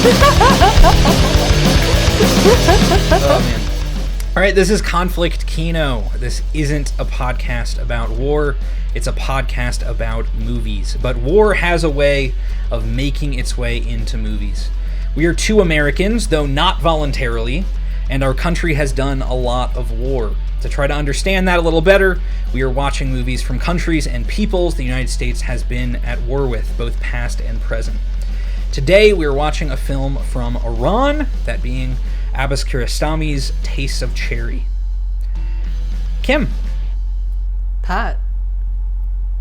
Oh, man. All right, this is Conflict Kino. This isn't a podcast about war. It's a podcast about movies. But war has a way of making its way into movies. We are two Americans, though not voluntarily, and our country has done a lot of war. To try to understand that a little better, we are watching movies from countries and peoples the United States has been at war with, both past and present. Today, we are watching a film from Iran, that being Abbas Kiarostami's Taste of Cherry. Kim. Pat.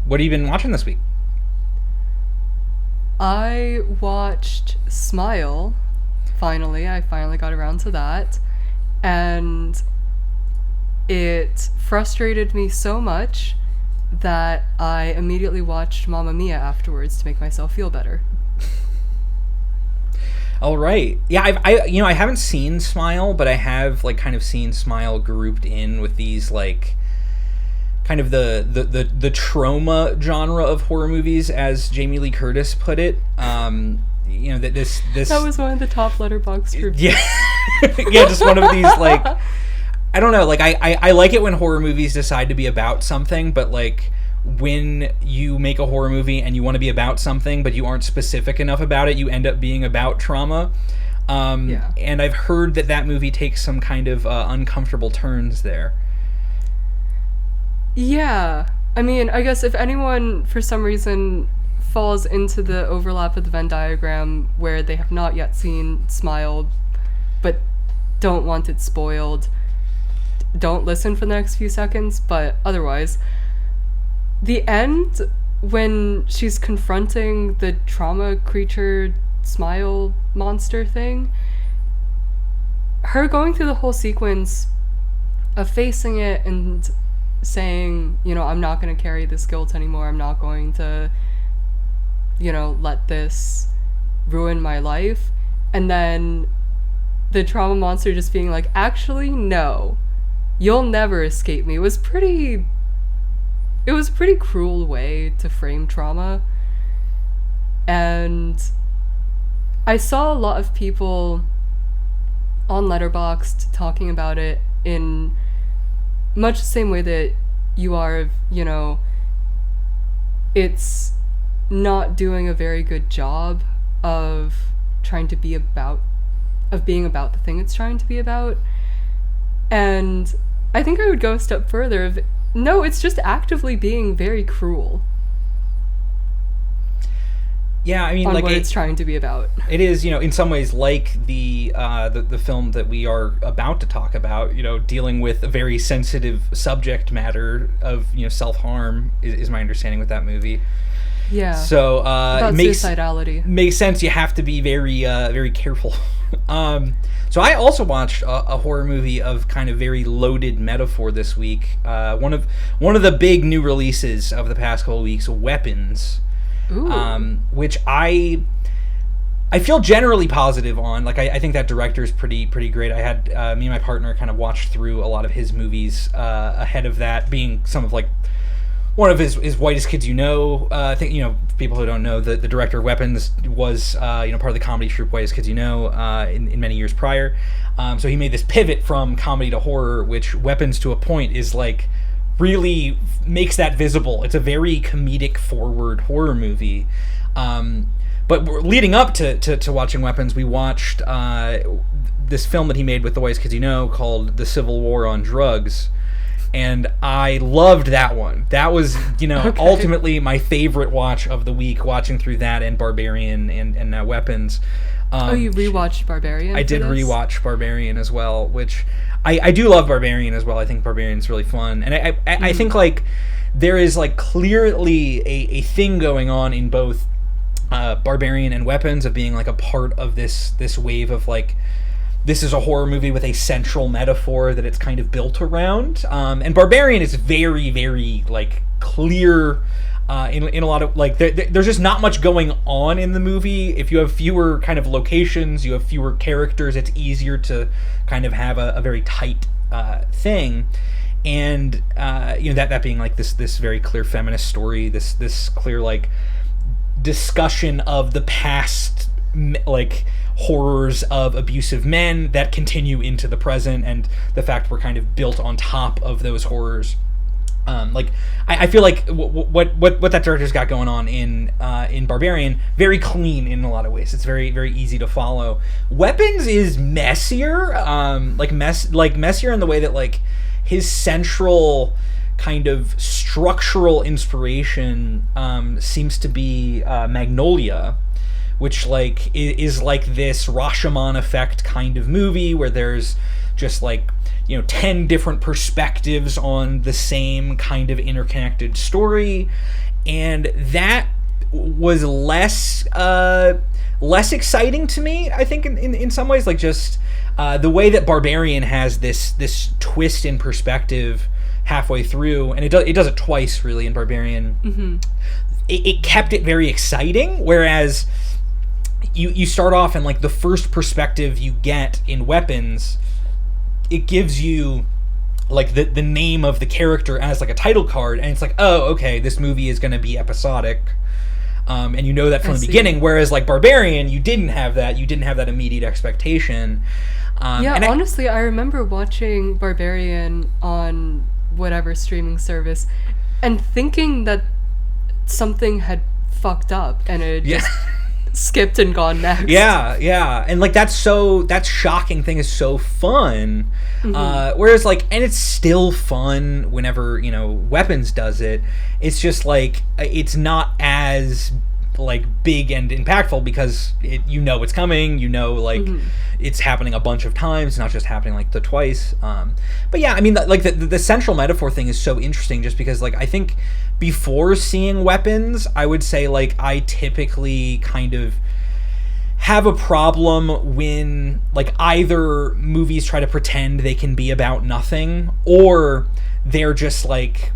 What have you been watching this week? I watched Smile. I finally got around to that. And it frustrated me so much that I immediately watched Mamma Mia afterwards to make myself feel better. All right. Yeah, I haven't seen Smile, but I have kind of seen Smile grouped in with these kind of the trauma genre of horror movies, as Jamie Lee Curtis put it. That was one of the top Letterboxd reviews. Yeah. Yeah, just one of these I don't know, I like it when horror movies decide to be about something, but when you make a horror movie and you want to be about something but you aren't specific enough about it, you end up being about trauma. And I've heard that movie takes some kind of uncomfortable turns there. Yeah. I mean, I guess if anyone for some reason falls into the overlap of the Venn diagram where they have not yet seen Smile but don't want it spoiled, don't listen for the next few seconds. But otherwise, the end, when she's confronting the trauma creature smile monster thing, her going through the whole sequence of facing it and saying, I'm not going to carry this guilt anymore, I'm not going to, let this ruin my life, and then the trauma monster just being like, actually, no, you'll never escape me, was a pretty cruel way to frame trauma. And I saw a lot of people on Letterboxd talking about it in much the same way that you are, it's not doing a very good job of being about the thing it's trying to be about. And I think I would go a step further. No, it's just actively being very cruel. Yeah, I mean, on what it's trying to be about. It is, in some ways, like the film that we are about to talk about. Dealing with a very sensitive subject matter of self-harm is my understanding with that movie. Yeah. So about suicidality. Makes sense. You have to be very very careful. So I also watched a horror movie of kind of very loaded metaphor this week. One of the big new releases of the past couple of weeks, Weapons. Ooh. Which I feel generally positive on. I think that director is pretty great. I had me and my partner kind of watched through a lot of his movies ahead of that, being some of one of his Whitest Kids You Know. I think, people who don't know, the director of Weapons was part of the comedy troupe Whitest Kids You Know in many years prior. So he made this pivot from comedy to horror, which Weapons to a point is really makes that visible. It's a very comedic forward horror movie. But leading up to watching Weapons, we watched this film that he made with the Whitest Kids You Know called The Civil War on Drugs. And I loved that one. That was, Okay. Ultimately my favorite watch of the week, watching through that and Barbarian and Weapons. You rewatched Barbarian? I did rewatch Barbarian as well, which I do love Barbarian as well. I think Barbarian's really fun. And I think there is clearly a thing going on in both Barbarian and Weapons of being a part of this wave of this is a horror movie with a central metaphor that it's kind of built around. And Barbarian is very, very clear in a lot of there's just not much going on in the movie. If you have fewer kind of locations, you have fewer characters, it's easier to kind of have a very tight thing. And that being this very clear feminist story, this clear discussion of the past horrors of abusive men that continue into the present, and the fact we're kind of built on top of those horrors. I feel like what that director's got going on in Barbarian, very clean in a lot of ways. It's very, very easy to follow. Weapons is messier, messier in the way that like his central kind of structural inspiration seems to be Magnolia, which like is like this Rashomon effect kind of movie where there's just like 10 different perspectives on the same kind of interconnected story, and that was less exciting to me, I think, in some ways. Like just the way that Barbarian has this twist in perspective halfway through, and it does it twice really in Barbarian. Mm-hmm. It kept it very exciting, whereas you start off and like the first perspective you get in Weapons, it gives you like the name of the character as like a title card, and it's like, oh, okay, this movie is going to be episodic, and that from the beginning. Whereas like Barbarian, you didn't have that immediate expectation. Honestly, I remember watching Barbarian on whatever streaming service and thinking that something had fucked up, and it just skipped and gone next. Yeah, and like that shocking thing is so fun. Mm-hmm. Whereas like, and it's still fun whenever Weapons does it. It's just like it's not as like big and impactful because it's coming. Mm-hmm. It's happening a bunch of times, not just happening like the twice. But yeah, I mean, like the central metaphor thing is so interesting, just because like I think before seeing Weapons, I would say like I typically kind of have a problem when like either movies try to pretend they can be about nothing, or they're just like,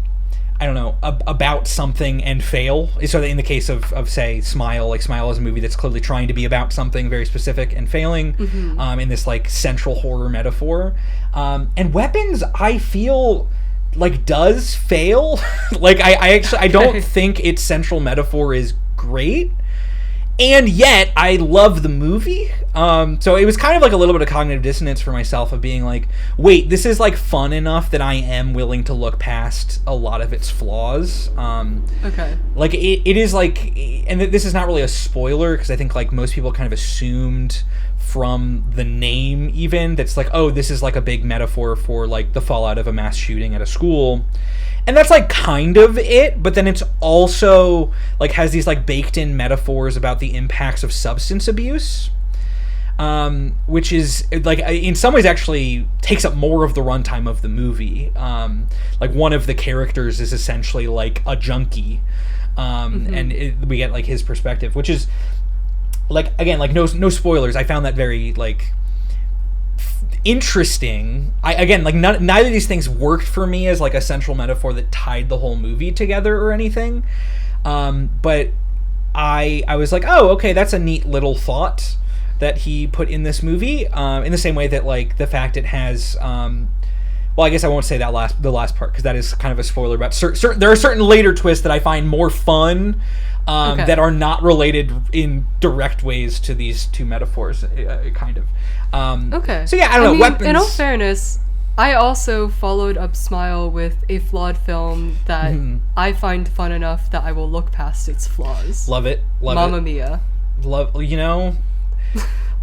I don't know, about something and fail. So in the case of say Smile, like Smile is a movie that's clearly trying to be about something very specific and failing, mm-hmm. In this like central horror metaphor. And Weapons, I feel like does fail. Like I don't think its central metaphor is great, and yet I love the movie. So it was kind of like a little bit of cognitive dissonance for myself of being like, wait, this is like fun enough that I am willing to look past a lot of its flaws. Okay. Like it is like, and this is not really a spoiler because I think like most people kind of assumed from the name even that's like, oh, this is like a big metaphor for like the fallout of a mass shooting at a school. And that's like kind of it, but then it's also like has these like baked in metaphors about the impacts of substance abuse, which is like in some ways actually takes up more of the runtime of the movie. Like one of the characters is essentially like a junkie, mm-hmm. and we get like his perspective, which is like, again, like no spoilers. I found that very like interesting. Neither of these things worked for me as like a central metaphor that tied the whole movie together or anything. But I was like, oh, okay, that's a neat little thought that he put in this movie. In the same way that like the fact it has, well, I guess I won't say that the last part because that is kind of a spoiler. About there are certain later twists that I find more fun. Okay. That are not related in direct ways to these two metaphors, kind of. Okay. So yeah, I don't know. Weapons. In all fairness, I also followed up Smile with a flawed film that I find fun enough that I will look past its flaws. Love it. Mamma Mia.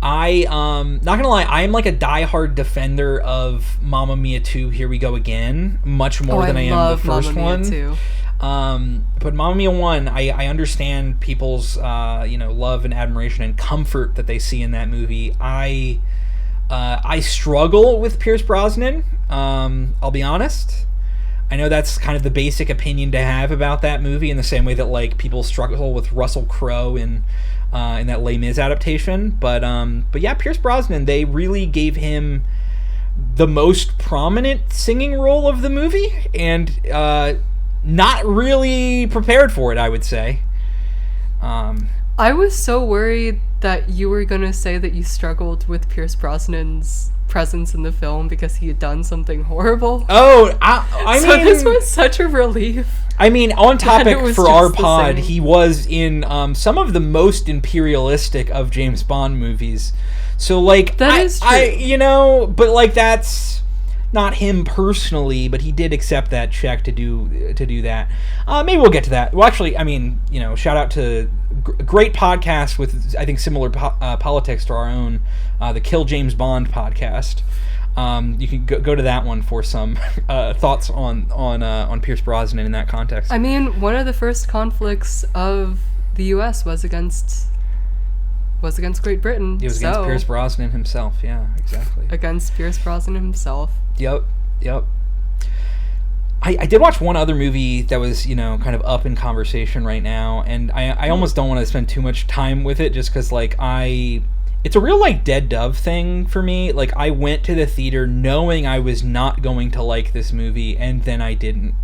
I not gonna lie, I am like a diehard defender of Mamma Mia 2, Here We Go Again, much more than I am the first one. Mamma Mia 2. But Mamma Mia 1, I understand people's love and admiration and comfort that they see in that movie. I struggle with Pierce Brosnan. I'll be honest. I know that's kind of the basic opinion to have about that movie, in the same way that like people struggle with Russell Crowe in that Les Mis adaptation. But yeah, Pierce Brosnan, they really gave him the most prominent singing role of the movie, and not really prepared for it, I would say. I was so worried that you were gonna say that you struggled with Pierce Brosnan's presence in the film because he had done something horrible. Oh, I So mean, this was such a relief. I mean, on topic was for our just the pod, same. he was in some of the most imperialistic of James Bond movies. So, like, That is true. but like that's not him personally, but he did accept that check to do that. Maybe we'll get to that. Well, actually, I mean, shout out to great podcast with I think similar politics to our own, the Kill James Bond podcast. You can go to that one for some thoughts on Pierce Brosnan in that context. I mean, one of the first conflicts of the U.S. was against Great Britain. It was against Pierce Brosnan himself. Yeah, exactly. Against Pierce Brosnan himself. Yep. I did watch one other movie that was, kind of up in conversation right now, and I almost don't want to spend too much time with it just because, like, it's a real, like, dead dove thing for me. Like, I went to the theater knowing I was not going to like this movie, and then I didn't.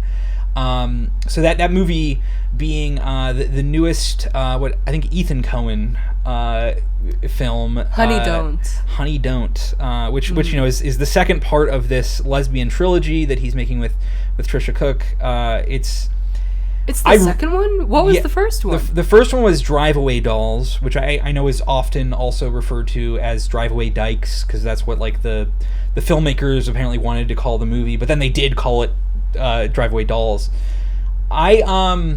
So that movie being the newest, I think Ethan Coen film, Honey Don't, which is the second part of this lesbian trilogy that he's making with Trisha Cook. It's the second one? What was the first one? The first one was Drive Away Dolls, which I know is often also referred to as Drive Away Dykes, because that's what, like, the filmmakers apparently wanted to call the movie, but then they did call it Drive Away Dolls. My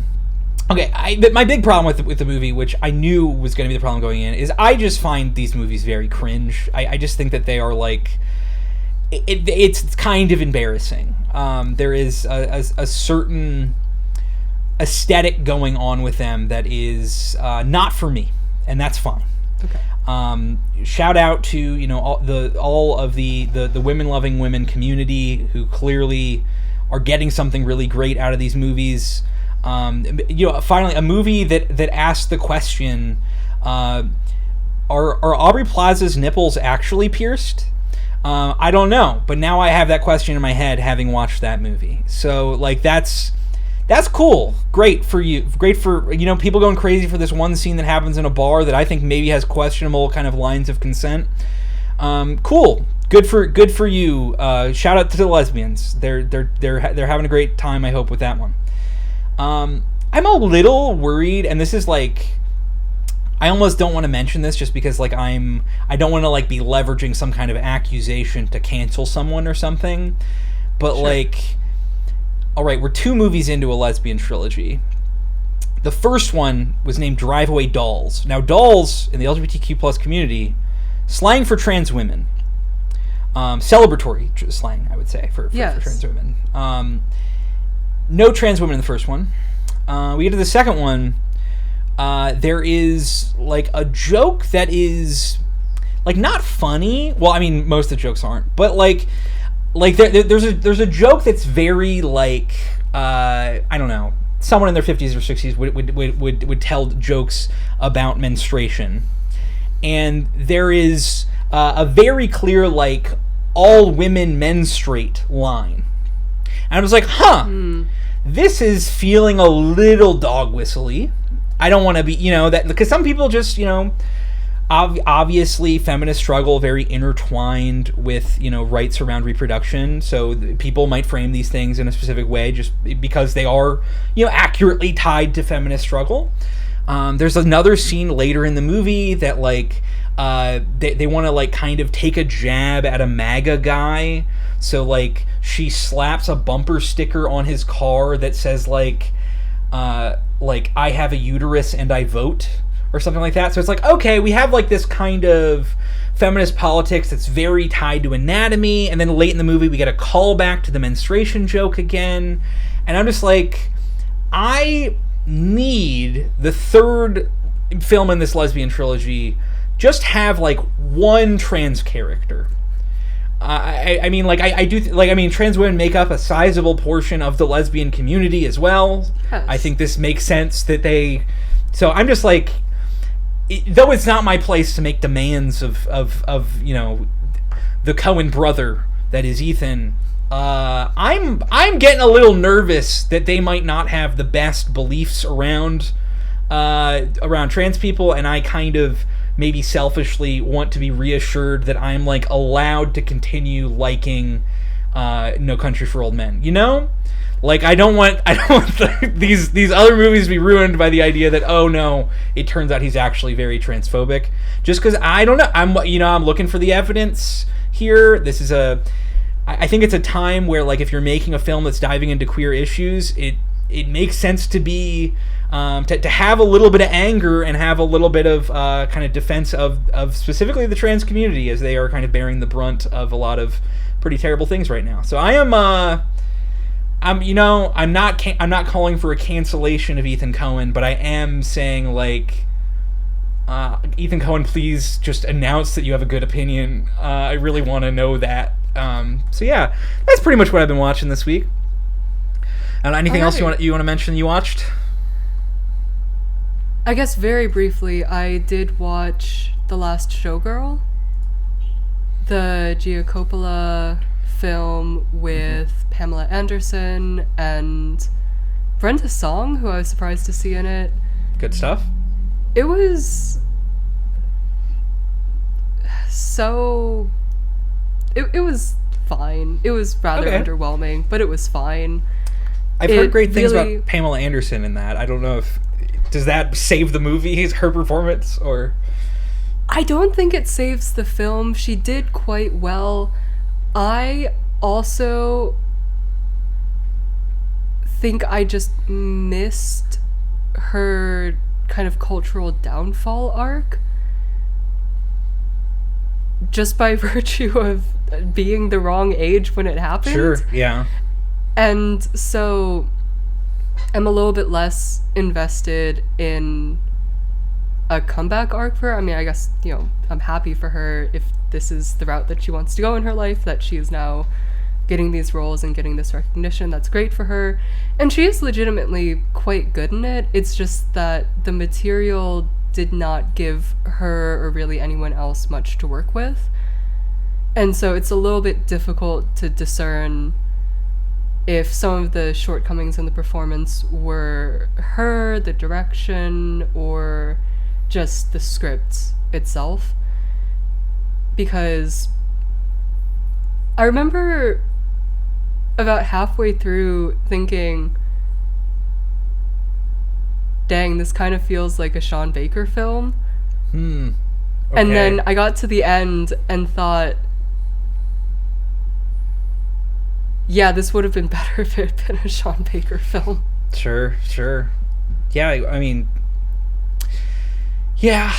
big problem with the movie, which I knew was going to be the problem going in, is I just find these movies very cringe. I just think that they are, like, it's kind of embarrassing. There is a certain aesthetic going on with them that is not for me, and that's fine. Okay. Shout out to all of the women loving women community who clearly are getting something really great out of these movies. Finally, a movie that asked the question: Are Aubrey Plaza's nipples actually pierced? I don't know, but now I have that question in my head, having watched that movie. So, like, that's cool. Great for you. Great for, people going crazy for this one scene that happens in a bar that I think maybe has questionable kind of lines of consent. Cool. Good for you. Shout out to the lesbians. They're having a great time, I hope, with that one. I'm a little worried, and this is, like, I almost don't want to mention this just because, like, I don't want to, like, be leveraging some kind of accusation to cancel someone or something. But, sure. Like, all right, we're 2 movies into a lesbian trilogy. The first one was named Drive Away Dolls. Now, dolls in the LGBTQ plus community, slang for trans women. Celebratory slang, I would say, for trans women. No trans women in the first one. We get to the second one. There is, like, a joke that is, like, not funny. Well, I mean, most of the jokes aren't, but like there's a joke that's very, like, I don't know, someone in their 50s or 60s would tell jokes about menstruation, and there is a very clear, like, all women menstruate line, and I was like, this is feeling a little dog whistly. I don't want to be, that, because some people just, obviously feminist struggle very intertwined with, rights around reproduction. So people might frame these things in a specific way just because they are, accurately tied to feminist struggle. There's another scene later in the movie that, like, they want to, like, kind of take a jab at a MAGA guy. So, like, she slaps a bumper sticker on his car that says, like, I have a uterus and I vote, or something like that. So it's like, okay, we have, like, this kind of feminist politics that's very tied to anatomy, and then late in the movie we get a callback to the menstruation joke again, and I'm just like, I need the third film in this lesbian trilogy just have, like, one trans character. I mean, like, I do, like, I mean, trans women make up a sizable portion of the lesbian community as well. Yes. I think this makes sense that they, so I'm just like, though it's not my place to make demands of the Coen brother that is Ethan, I'm getting a little nervous that they might not have the best beliefs around around trans people, and I kind of maybe selfishly want to be reassured that I'm like allowed to continue liking No Country for Old Men. You know? Like, I don't want these other movies to be ruined by the idea that, oh no, it turns out he's actually very transphobic. Just because I don't know, I'm looking for the evidence here. I think it's a time where, like, if you're making a film that's diving into queer issues, it makes sense to be to have a little bit of anger and have a little bit of kind of defense of specifically the trans community, as they are kind of bearing the brunt of a lot of pretty terrible things right now. So I'm not calling for a cancellation of Ethan Coen, but I am saying, like, Ethan Coen, please just announce that you have a good opinion. I really want to know that. So yeah, that's pretty much what I've been watching this week. Anything else you want to mention you watched? I guess very briefly, I did watch The Last Showgirl, the Gia Coppola film with Pamela Anderson and Brenda Song, who I was surprised to see in it. Good stuff. It was so... It was fine. It was rather underwhelming, but it was fine. I've heard great things about Pamela Anderson in that. I don't know if... Does that save the movie, her performance, or... I don't think it saves the film. She did quite well. I also think I just missed her kind of cultural downfall arc, just by virtue of being the wrong age when it happened. Sure, yeah. And so I'm a little bit less invested in a comeback arc for her. I mean, I guess, I'm happy for her if this is the route that she wants to go in her life, that she is now getting these roles and getting this recognition. That's great for her. And she is legitimately quite good in it. It's just that the material did not give her or really anyone else much to work with. And so it's a little bit difficult to discern if some of the shortcomings in the performance were her, the direction, or just the script itself. Because I remember about halfway through thinking, dang, this kind of feels like a Sean Baker film. Okay. And then I got to the end and thought, yeah, this would have been better if it had been a Sean Baker film. Sure. Yeah, I mean... Yeah...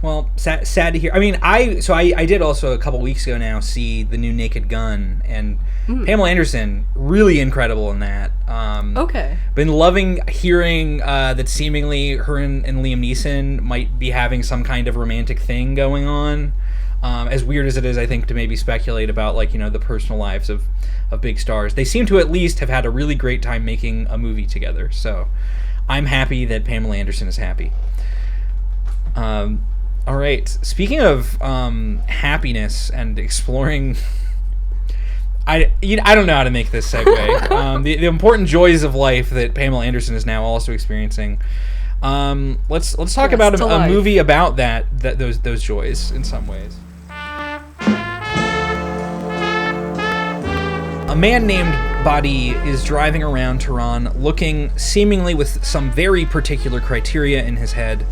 Well, sad to hear. I mean, I did also a couple weeks ago now see the new Naked Gun, and Pamela Anderson, really incredible in that. Been loving hearing that seemingly her and Liam Neeson might be having some kind of romantic thing going on. As weird as it is, I think, to maybe speculate about, like, the personal lives of big stars. They seem to at least have had a really great time making a movie together. So I'm happy that Pamela Anderson is happy. All right. Speaking of happiness and exploring, I don't know how to make this segue. The important joys of life that Pamela Anderson is now also experiencing. Let's talk about a movie about those joys in some ways. A man named Badi is driving around Tehran, looking seemingly with some very particular criteria in his head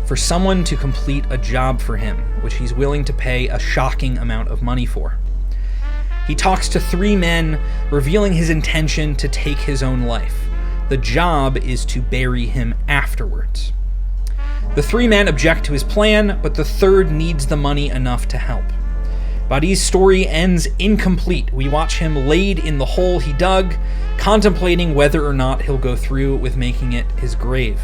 for someone to complete a job for him, which he's willing to pay a shocking amount of money for. He talks to 3 men, revealing his intention to take his own life. The job is to bury him afterwards. The 3 men object to his plan, but the 3rd needs the money enough to help. Badi's story ends incomplete. We watch him laid in the hole he dug, contemplating whether or not he'll go through with making it his grave.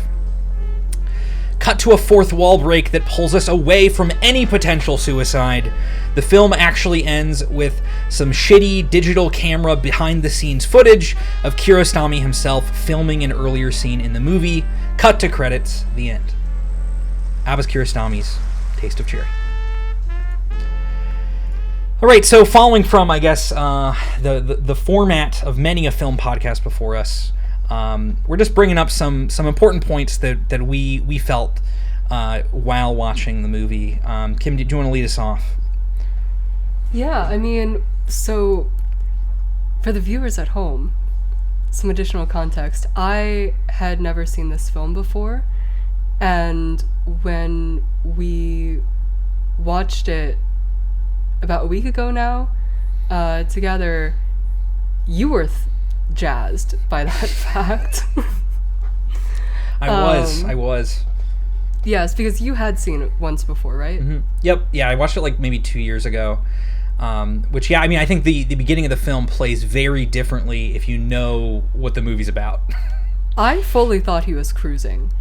Cut to a 4th wall break that pulls us away from any potential suicide. The film actually ends with some shitty digital camera behind-the-scenes footage of Kiarostami himself filming an earlier scene in the movie. Cut to credits. The end. Abbas Kiarostami's Taste of Cherry. All right, so following from, I guess, the format of many a film podcast before us, We're just bringing up some important points that we felt while watching the movie. Kim, do you want to lead us off? Yeah, I mean, so for the viewers at home, some additional context. I had never seen this film before, and when we watched it about a week ago now, together, you were jazzed by that fact. I was. Yes, because you had seen it once before, right? Mm-hmm. Yep. Yeah, I watched it like maybe 2 years ago. Which, yeah, I mean, I think the beginning of the film plays very differently if you know what the movie's about. I fully thought he was cruising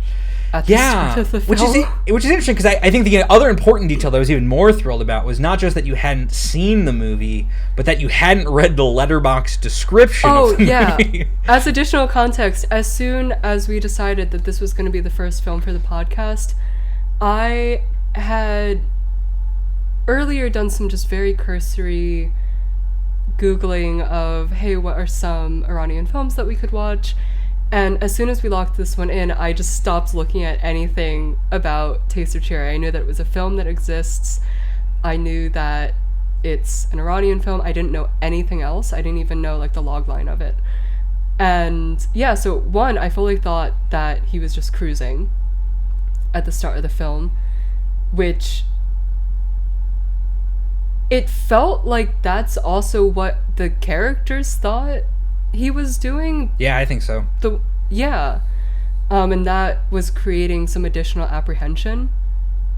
at the start of the film. Which is interesting, because I think the other important detail that I was even more thrilled about was not just that you hadn't seen the movie, but that you hadn't read the Letterboxd description of the movie. As additional context, as soon as we decided that this was going to be the first film for the podcast, I had earlier done some just very cursory Googling of, hey, what are some Iranian films that we could watch? And as soon as we locked this one in, I just stopped looking at anything about Taste of Cherry. I knew that it was a film that exists. I knew that it's an Iranian film. I didn't know anything else. I didn't even know, like, the log line of it. And, yeah, so, one, I fully thought that he was just cruising at the start of the film, which it felt like that's also what the characters thought he was doing. Yeah, I think so. And that was creating some additional apprehension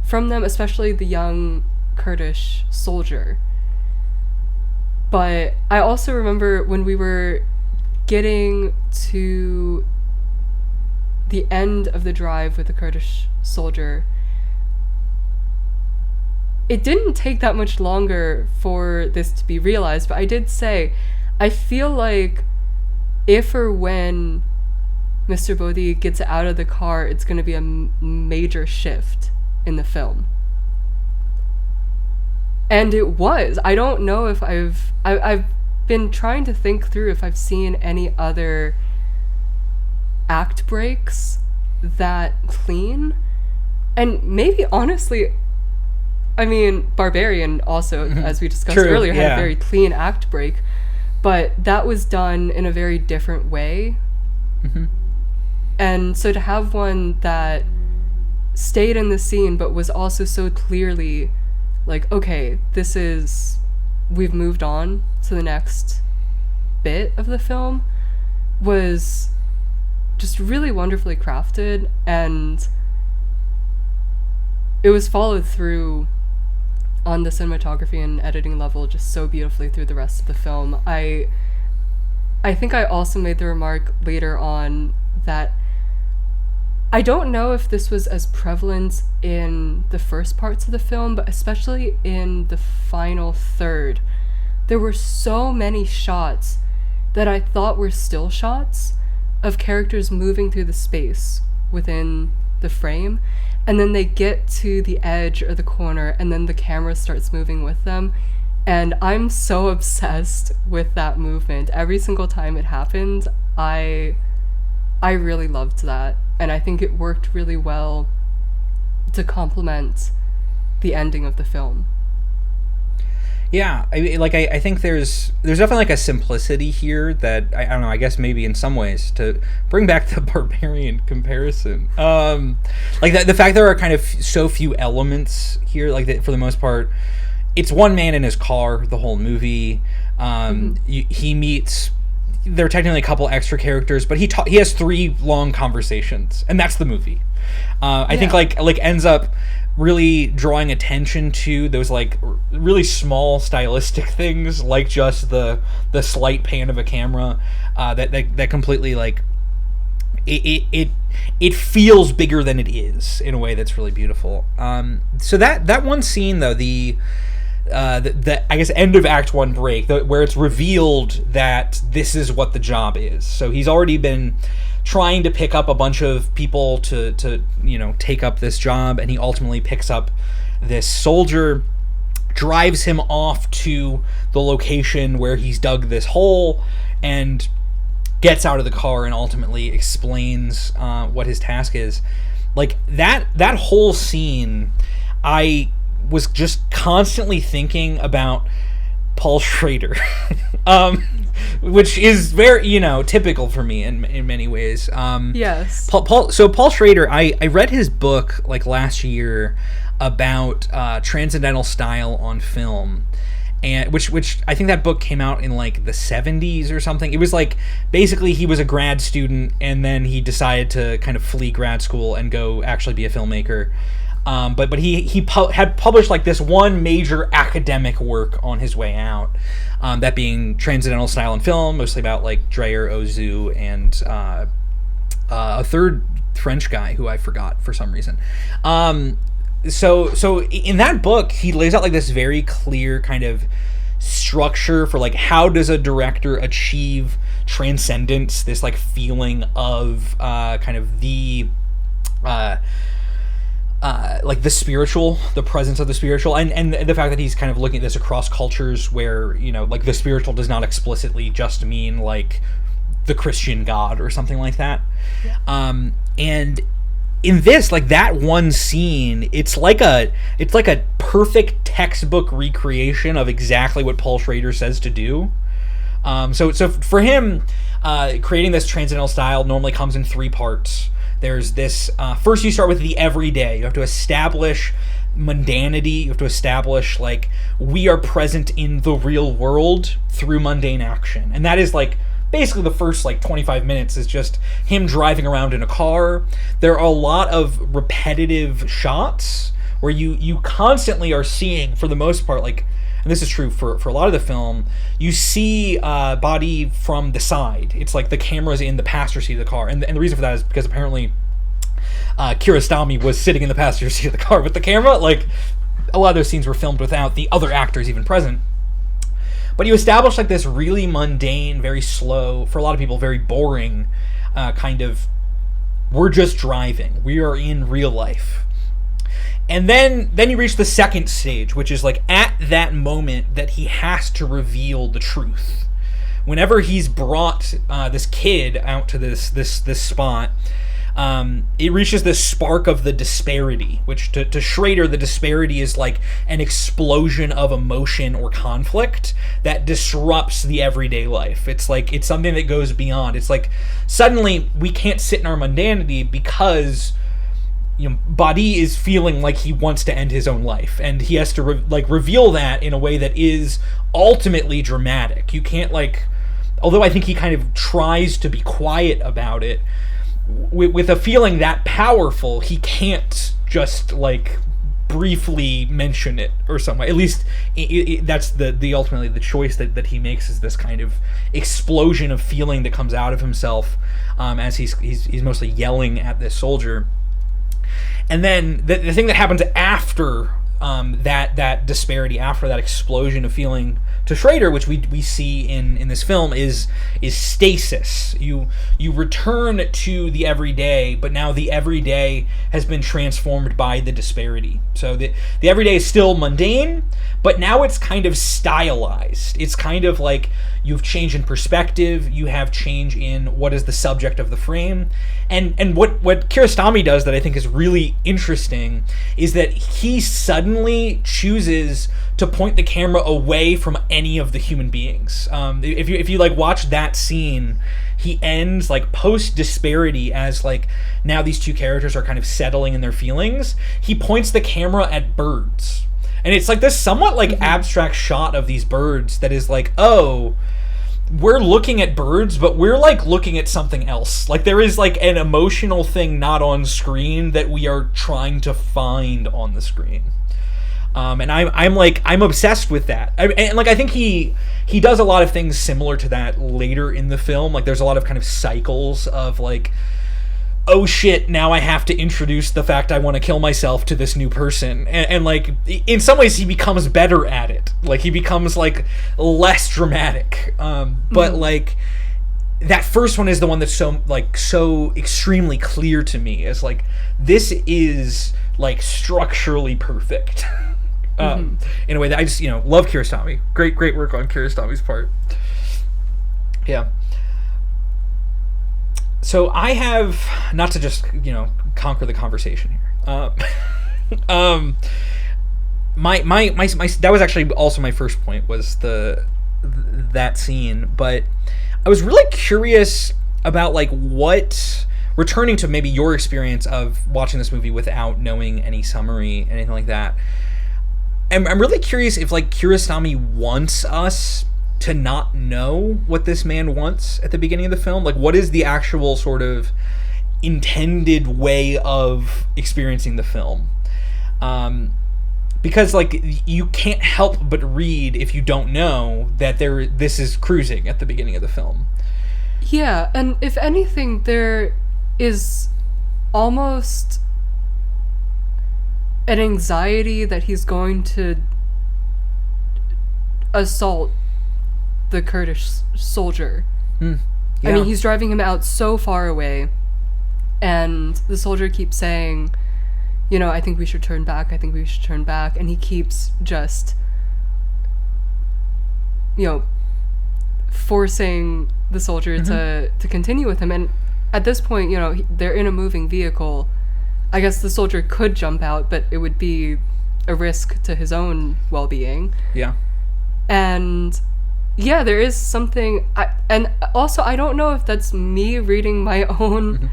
from them, especially the young Kurdish soldier. But I also remember when we were getting to the end of the drive with the Kurdish soldier, it didn't take that much longer for this to be realized, but I did say, I feel like if or when Mr. Bodhi gets out of the car, it's going to be a major shift in the film. And it was. I don't know if I've been trying to think through if I've seen any other act breaks that clean. And maybe, honestly, I mean, Barbarian also, as we discussed earlier, had a very clean act break, but that was done in a very different way. Mm-hmm. And so to have one that stayed in the scene but was also so clearly like, okay, we've moved on to the next bit of the film, was just really wonderfully crafted, and it was followed through on the cinematography and editing level just so beautifully through the rest of the film. I think I also made the remark later on that I don't know if this was as prevalent in the first parts of the film, but especially in the final third, there were so many shots that I thought were still shots of characters moving through the space within the frame, and then they get to the edge or the corner, and then the camera starts moving with them. And I'm so obsessed with that movement. Every single time it happened, I really loved that. And I think it worked really well to complement the ending of the film. Yeah, I think there's definitely like a simplicity here that I don't know. I guess maybe in some ways, to bring back the Barbarian comparison, like the fact there are kind of so few elements here, like that for the most part, it's one man in his car the whole movie. He meets. There are technically a couple extra characters, but he has 3 long conversations, and that's the movie. I think like ends up really drawing attention to those like really small stylistic things, like just the slight pan of a camera that completely like it feels bigger than it is in a way that's really beautiful. So that one scene though, the I guess end of Act 1 break, where it's revealed that this is what the job is. So he's already been trying to pick up a bunch of people to take up this job, and he ultimately picks up this soldier, drives him off to the location where he's dug this hole, and gets out of the car and ultimately explains what his task is. Like, that whole scene, I was just constantly thinking about Paul Schrader, which is very, typical for me in many ways. Yes. Paul Schrader, I read his book like last year about transcendental style on film, and which I think that book came out in like the 70s or something. It was like, basically he was a grad student and then he decided to kind of flee grad school and go actually be a filmmaker. But he had published like this one major academic work on his way out, that being Transcendental Style in Film, mostly about like Dreyer, Ozu, and a third French guy who I forgot for some reason. So in that book, he lays out like this very clear kind of structure for like how does a director achieve transcendence, this like feeling of kind of the like the spiritual, the presence of the spiritual, and the fact that he's kind of looking at this across cultures where, like the spiritual does not explicitly just mean like the Christian God or something like that. Yeah. And in this, like that one scene, it's like a perfect textbook recreation of exactly what Paul Schrader says to do. So for him, creating this transcendental style normally comes in 3 parts. There's this, first you start with the everyday. You have to establish mundanity. You have to establish, like, we are present in the real world through mundane action. And that is, like, basically the first, like, 25 minutes is just him driving around in a car. There are a lot of repetitive shots where you constantly are seeing, for the most part, like, and this is true for a lot of the film, you see body from the side. It's like the camera's in the passenger seat of the car. And the reason for that is because apparently Kiarostami was sitting in the passenger seat of the car with the camera. Like, a lot of those scenes were filmed without the other actors even present. But you establish like this really mundane, very slow, for a lot of people, very boring kind of, we're just driving. We are in real life. And then you reach the second stage, which is like at that moment that he has to reveal the truth. Whenever he's brought this kid out to this spot, it reaches this spark of the disparity, which to Schrader, the disparity is like an explosion of emotion or conflict that disrupts the everyday life. It's like, it's something that goes beyond. It's like suddenly we can't sit in our mundanity because Badi is feeling like he wants to end his own life, and he has to reveal that in a way that is ultimately dramatic. You can't although I think he kind of tries to be quiet about it, with a feeling that powerful, he can't just briefly mention it or something. At least that's the ultimately the choice that he makes, is this kind of explosion of feeling that comes out of himself as he's mostly yelling at this soldier. And then the thing that happens after that disparity, after that explosion of feeling to Schrader, which we see in this film, is stasis. You return to the everyday, but now the everyday has been transformed by the disparity. So the everyday is still mundane, but now it's kind of stylized. It's kind of like you've changed in perspective, you have change in what is the subject of the frame. And what Kiarostami does that I think is really interesting is that he suddenly chooses to point the camera away from any of the human beings. If you watch that scene, he ends post disparity, as now these two characters are kind of settling in their feelings. He points the camera at birds, and it's this somewhat abstract shot of these birds that is oh, we're looking at birds, but we're looking at something else. There is an emotional thing not on screen that we are trying to find on the screen. And I'm obsessed with that. I think he does a lot of things similar to that later in the film. There's a lot of kind of cycles of oh shit, now I have to introduce the fact I want to kill myself to this new person. And in some ways he becomes better at it. He becomes less dramatic. But that first one is the one that's so extremely clear to me, as this is structurally perfect. In a way that I just love Kiarostami. Great work on Kiarostami's part. Yeah. So I have, not to just conquer the conversation here. My that was actually also my first point, was that scene, but I was really curious about like what, returning to maybe your experience of watching this movie without knowing any summary, anything like that. I'm really curious if like Kiarostami wants us to not know what this man wants at the beginning of the film. Like, what is the actual sort of intended way of experiencing the film? Because like you can't help but read, if you don't know, that this is cruising at the beginning of the film. Yeah, and if anything, there is almost an anxiety that he's going to assault the Kurdish soldier. Yeah. I mean, he's driving him out so far away, and the soldier keeps saying, I think we should turn back, I think we should turn back, and he keeps just, forcing the soldier to continue with him. And at this point, they're in a moving vehicle. I guess the soldier could jump out, but it would be a risk to his own well-being. Yeah. And yeah, there is something, and also I don't know if that's me reading my own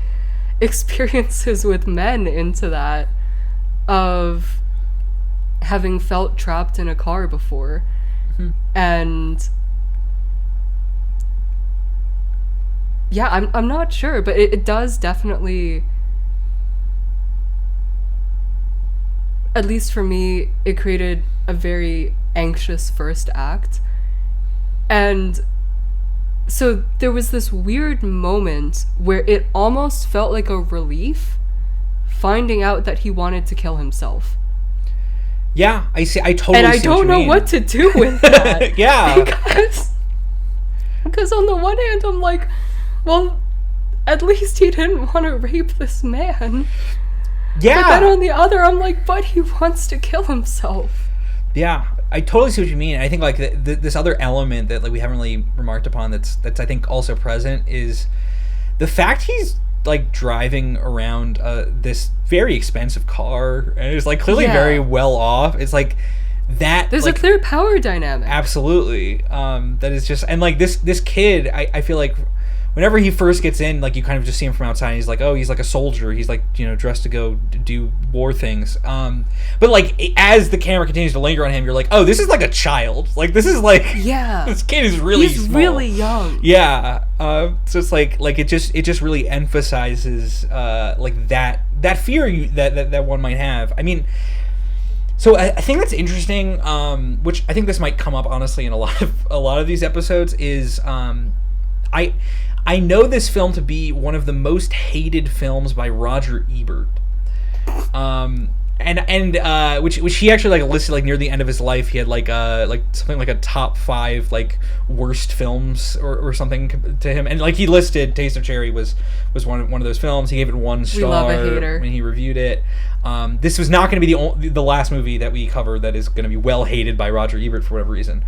experiences with men into that, of having felt trapped in a car before. And yeah, I'm not sure, but it does definitely, at least for me, it created a very anxious first act. And so there was this weird moment where it almost felt like a relief finding out that he wanted to kill himself. Yeah, I see. I totally see. And I don't know what to do with that. Yeah. Because on the one hand, I'm like, well, at least he didn't want to rape this man. Yeah. But then on the other, I'm like, but he wants to kill himself. Yeah, I totally see what you mean. I think like this other element that like we haven't really remarked upon that's I think also present is the fact he's like driving around this very expensive car and is like clearly very well off. It's like that there's like, a clear power dynamic. Absolutely. That is just, and like this kid, I feel like whenever he first gets in, like you kind of just see him from outside and he's like, oh, he's like a soldier, he's like, dressed to go do war things, but like as the camera continues to linger on him, you're like, oh, this is like a child, like this is like, this kid is really he's small. Really young. So it's like it just really emphasizes like that fear that one might have. I mean, so I think that's interesting, which I think this might come up honestly in a lot of these episodes, is I know this film to be one of the most hated films by Roger Ebert, and which he actually like listed like near the end of his life. He had like something like a top 5 like worst films or something to him, and like he listed Taste of Cherry was one of those films. He gave it 1 star. We love a hater. When he reviewed it. This was not going to be the last movie that we cover that is going to be well hated by Roger Ebert for whatever reason.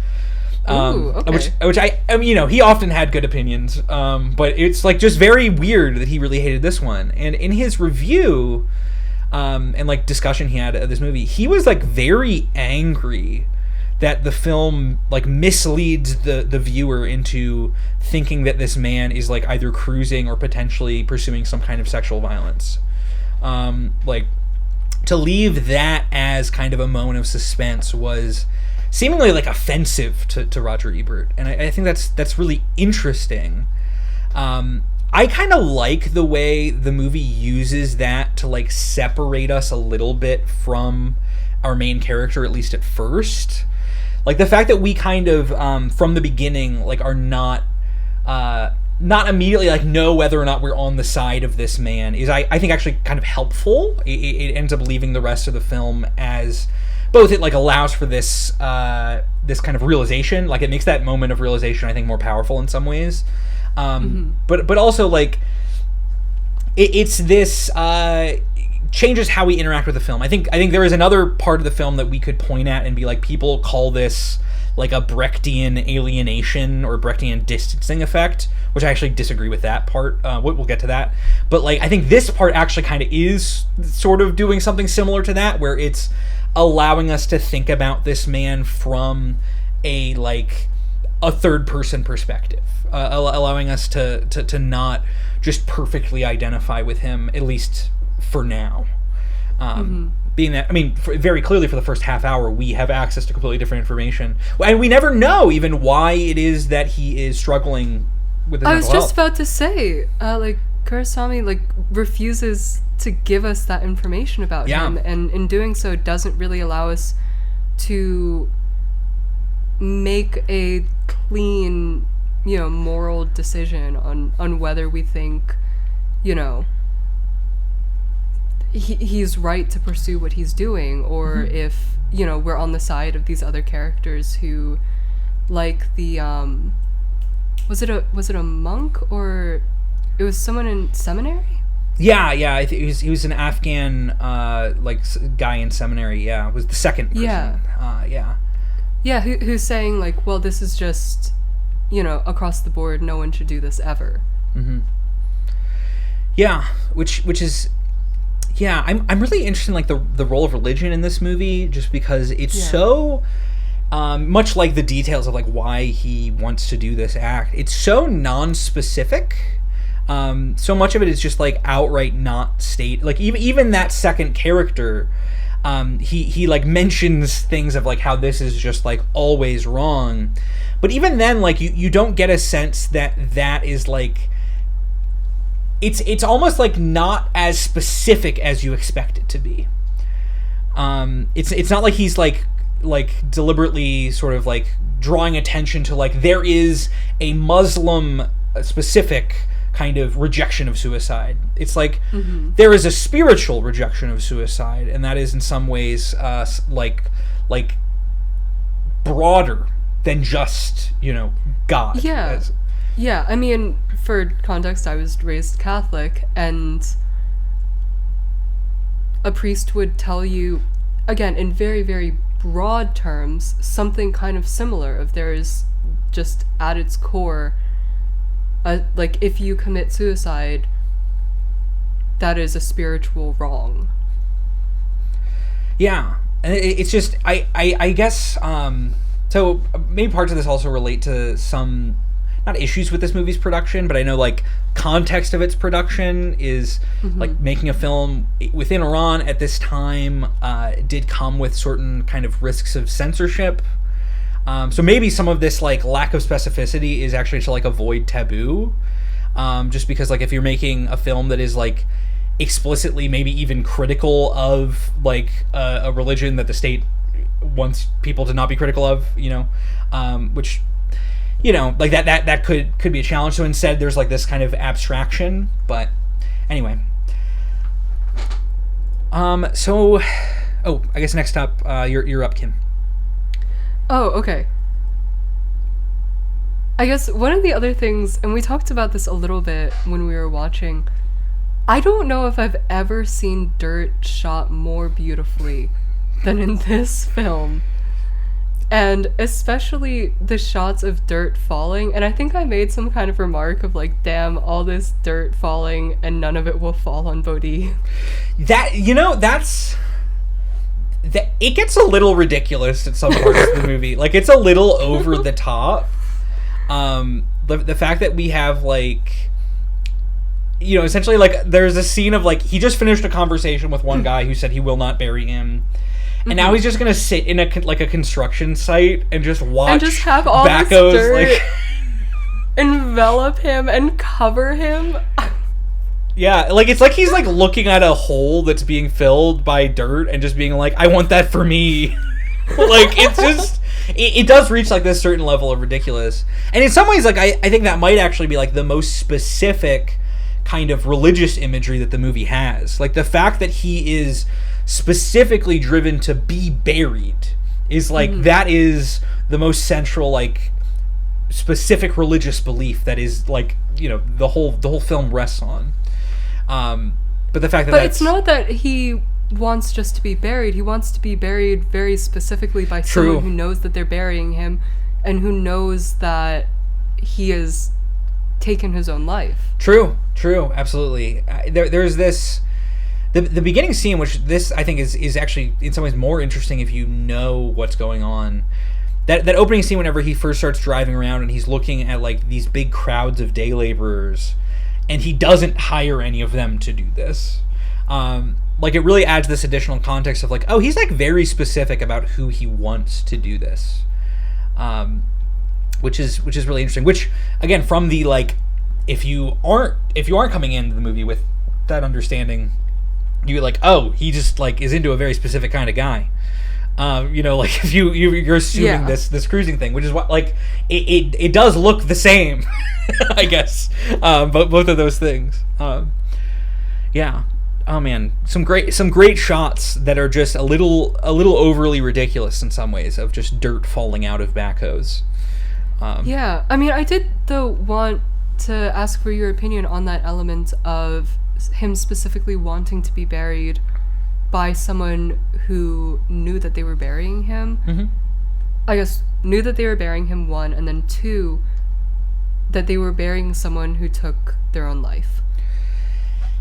Okay. Which I mean, he often had good opinions, but it's like just very weird that he really hated this one. And in his review, and like discussion he had of this movie, he was like very angry that the film like misleads the viewer into thinking that this man is like either cruising or potentially pursuing some kind of sexual violence. Like to leave that as kind of a moment of suspense was seemingly like offensive to Roger Ebert, and I think that's really interesting. I kind of like the way the movie uses that to like separate us a little bit from our main character, at least at first. Like the fact that we kind of from the beginning like are not immediately like know whether or not we're on the side of this man is I think actually kind of helpful. It ends up leaving the rest of the film as both it like allows for this this kind of realization, like it makes that moment of realization I think more powerful in some ways, but also like it's this changes how we interact with the film. I think there is another part of the film that we could point at and be like, people call this like a Brechtian alienation or Brechtian distancing effect, which I actually disagree with that part. We'll get to that. But like, I think this part actually kind of is sort of doing something similar to that, where it's allowing us to think about this man from a third person perspective, allowing us to not just perfectly identify with him, at least for now. Being that, I mean, very clearly for the first half hour, we have access to completely different information. And we never know even why it is that he is struggling with his mental health. I was just about to say, Kiarostami, refuses to give us that information about him. And in doing so, doesn't really allow us to make a clean, moral decision on whether we think, he's right to pursue what he's doing, or if we're on the side of these other characters who, like the was it a monk, or it was someone in seminary? I think he was an Afghan guy in seminary. It was the second person. Who's saying well, this is just across the board, no one should do this ever. Which is I'm really interested in the role of religion in this movie, just because it's so much like the details of why he wants to do this act. It's so non-specific. So much of it is just outright not state. Even that second character, he mentions things of how this is just always wrong. But even then, you don't get a sense that is it's almost not as specific as you expect it to be. It's not like he's deliberately sort of drawing attention to there is a Muslim specific kind of rejection of suicide. It's there is a spiritual rejection of suicide, and that is in some ways broader than just God. Yeah, I mean, for context, I was raised Catholic, and a priest would tell you, again, in very, very broad terms, something kind of similar. If there is just at its core, if you commit suicide, that is a spiritual wrong. Yeah, and it's just, I guess, so maybe parts of this also relate to some, not issues with this movie's production, but I know context of its production is making a film within Iran at this time did come with certain kind of risks of censorship. So maybe some of this lack of specificity is actually to avoid taboo, just because if you're making a film that is explicitly maybe even critical of a religion that the state wants people to not be critical of, which that could be a challenge. So instead there's this kind of abstraction. But anyway, I guess next up, you're up, Kim. Oh, okay. I guess one of the other things, and we talked about this a little bit when we were watching, I don't know if I've ever seen dirt shot more beautifully than in this film. And especially the shots of dirt falling. And I think I made some kind of remark of damn, all this dirt falling and none of it will fall on Bodhi. It gets a little ridiculous at some parts of the movie. It's a little over the top. The fact that we have essentially there's a scene of he just finished a conversation with one guy who said he will not bury him. And now he's just gonna sit in a construction site and just watch and just have all backos, this dirt envelop him and cover him. Yeah, it's he's looking at a hole that's being filled by dirt and just being I want that for me. It's just it does reach this certain level of ridiculous. And in some ways I think that might actually be the most specific kind of religious imagery that the movie has. The fact that he is specifically driven to be buried is that is the most central specific religious belief that is the whole film rests on. But the fact that it's not that he wants just to be buried. He wants to be buried very specifically by someone who knows that they're burying him and who knows that he has taken his own life. True, absolutely. There's this... The beginning scene, which this, I think, is actually, in some ways, more interesting if you know what's going on. That opening scene whenever he first starts driving around and he's looking at, like, these big crowds of day laborers, and he doesn't hire any of them to do this. Like, it really adds this additional context of, like, oh, he's, like, very specific about who he wants to do this. Which is really interesting. Which, again, from the, like, if you aren't coming into the movie with that understanding, you're like, oh, he just, like, is into a very specific kind of guy. Like, if you're assuming this cruising thing, which is what, like, it does look the same, I guess. Both of those things. Yeah. Oh man, some great shots that are just a little overly ridiculous in some ways, of just dirt falling out of backhoes. Yeah, I mean, I did though want to ask for your opinion on that element of him specifically wanting to be buried by someone who knew that they were burying him. Mm-hmm. I guess knew that they were burying him, one, and then two, that they were burying someone who took their own life.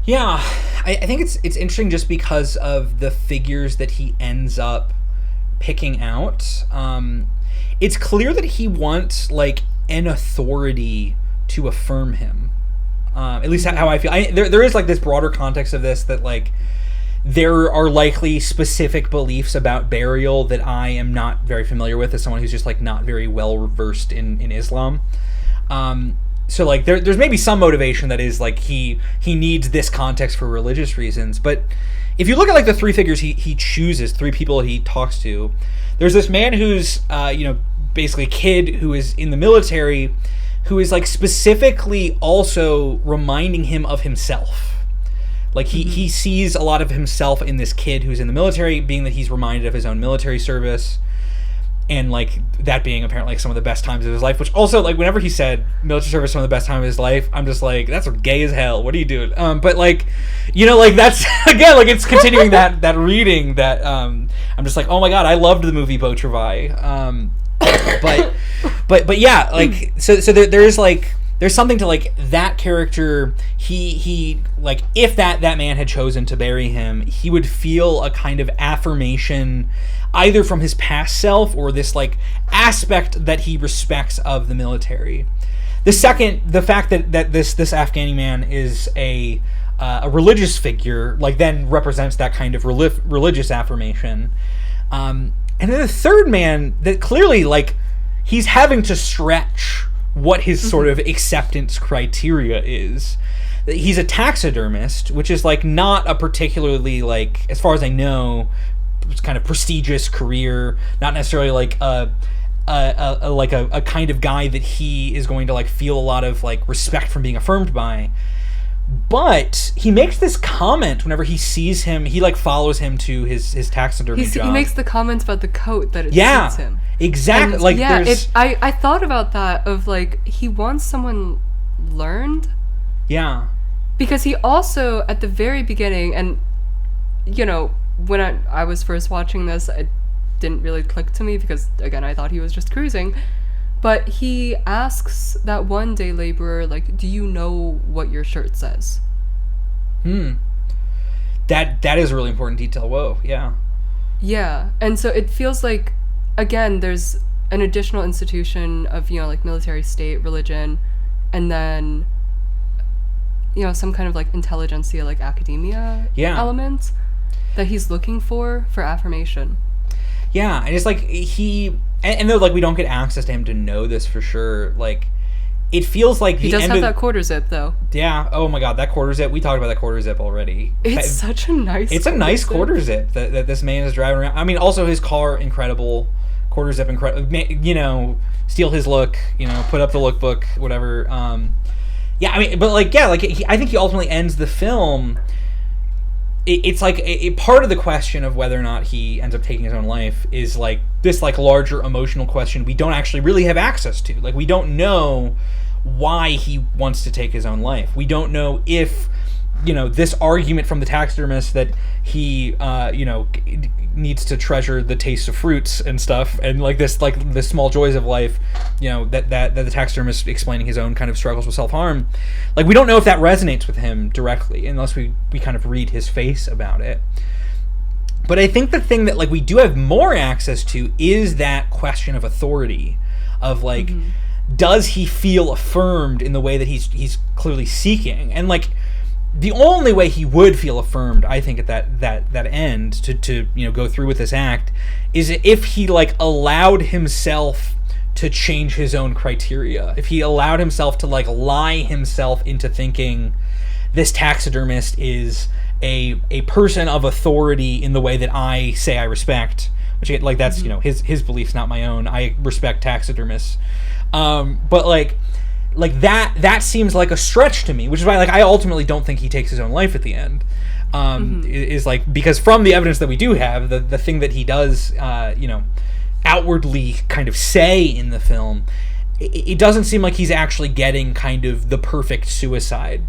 Yeah, I think it's interesting just because of the figures that he ends up picking out. It's clear that he wants, like, an authority to affirm him. At least how I feel. There is, like, this broader context of this that, like, there are likely specific beliefs about burial that I am not very familiar with as someone who's just, like, not very well versed in Islam. So, like, there's maybe some motivation that is, like, he needs this context for religious reasons. But if you look at, like, the three figures he chooses, three people he talks to, there's this man who's, basically a kid who is in the military, who is, like, specifically also reminding him of himself. Like, he sees a lot of himself in this kid who's in the military, being that he's reminded of his own military service. And, like, that being apparently, like, some of the best times of his life, which also, like, whenever he said military service some of the best time of his life, I'm just like, that's gay as hell. What are you doing? But, like, like, that's, again, like, it's continuing that reading that, I'm just like, oh my god, I loved the movie Beau Travail. But yeah, like, so there's, like, there's something to, like, that character. He like, if that man had chosen to bury him, he would feel a kind of affirmation either from his past self or this, like, aspect that he respects of the military. The fact that this Afghani man is a religious figure, like, then represents that kind of religious affirmation. And then the third man, that clearly, like, he's having to stretch what his sort of acceptance criteria is. He's a taxidermist, which is, like, not a particularly, like, as far as I know, kind of prestigious career, not necessarily, like, a kind of guy that he is going to, like, feel a lot of, like, respect from being affirmed by. But he makes this comment whenever he sees him. He, like, follows him to his taxidermy job. He makes the comment about the coat that it suits him. Exactly. And, like, yeah, I thought about that, of, like, he wants someone learned. Yeah. Because he also, at the very beginning, and, when I was first watching this, it didn't really click to me because, again, I thought he was just cruising. But he asks that one day laborer, like, do you know what your shirt says? That is a really important detail. Whoa, yeah. Yeah, and so it feels like, again, there's an additional institution of, like, military, state, religion, and then, some kind of, like, intelligentsia, like, academia element that he's looking for affirmation. Yeah, and it's like and though, like, we don't get access to him to know this for sure, like, it feels like he does have that quarter zip, though. Yeah. Oh my god, that quarter zip. We talked about that quarter zip already. It's such a nice. It's a nice quarter zip that this man is driving around. I mean, also his car, incredible. Quarter zip, incredible. Steal his look. Put up the lookbook, whatever. Yeah. I mean, but, like, yeah, like, I think he ultimately ends the film. It's like a part of the question of whether or not he ends up taking his own life is, like, this, like, larger emotional question we don't actually really have access to. Like, we don't know why he wants to take his own life. We don't know if this argument from the taxidermist that he needs to treasure the taste of fruits and stuff, and the small joys of life, that the taxidermist explaining his own kind of struggles with self-harm. Like, we don't know if that resonates with him directly unless we kind of read his face about it. But I think the thing that we do have more access to is that question of authority, of does he feel affirmed in the way that he's clearly seeking? And the only way he would feel affirmed, I think, at that end to go through with this act is if he allowed himself to change his own criteria. If he allowed himself to lie himself into thinking this taxidermist is a person of authority in the way that I say I respect, which that's his beliefs, not my own. I respect taxidermists, but that seems like a stretch to me, which is why I ultimately don't think he takes his own life at the end. Is because from the evidence that we do have, the thing that he does outwardly kind of say in the film, it doesn't seem like he's actually getting kind of the perfect suicide.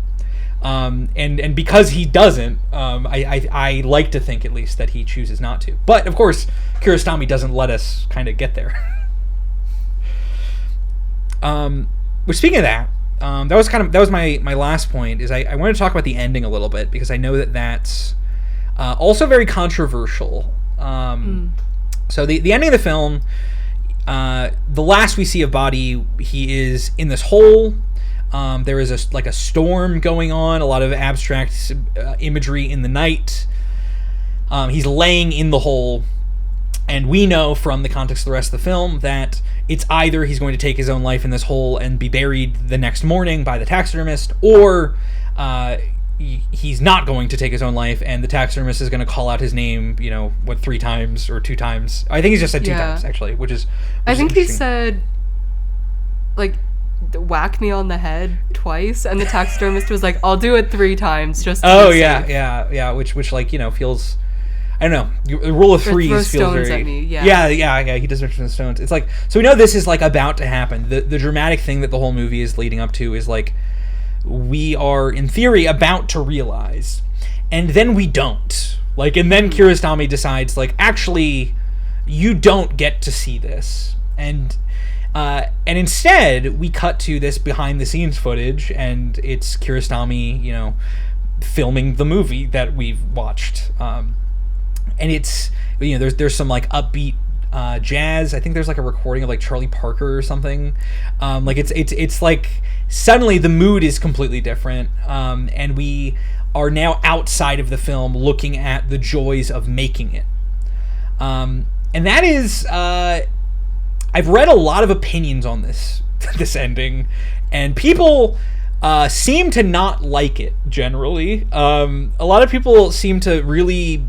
And because he doesn't, I like to think at least that he chooses not to. But of course, Kiarostami doesn't let us kind of get there. But speaking of that, that was my last point. Is I wanted to talk about the ending a little bit, because I know that's also very controversial. So the ending of the film, the last we see of Body, he is in this hole. There is a storm going on, a lot of abstract imagery in the night. He's laying in the hole, and we know from the context of the rest of the film that it's either he's going to take his own life in this hole and be buried the next morning by the taxidermist, or he's not going to take his own life, and the taxidermist is going to call out his name, 3 times or 2 times. I think he's just said 2 times, actually, which is I think he said, whack me on the head twice, and the taxidermist was like, I'll do it 3 times just to be safe. yeah, which feels, I don't know, the rule of threes feels stones very... at me, yeah, he does mention the stones. It's so we know this is about to happen. The dramatic thing that the whole movie is leading up to is we are in theory about to realize, and then we don't. And then Kiarostami decides, actually, you don't get to see this. And instead, we cut to this behind-the-scenes footage, and it's Kiarostami, filming the movie that we've watched. And it's, there's some upbeat jazz. I think there's a recording of Charlie Parker or something. It's suddenly the mood is completely different, and we are now outside of the film, looking at the joys of making it. And that is, I've read a lot of opinions on this ending, and people seem to not like it generally. A lot of people seem to really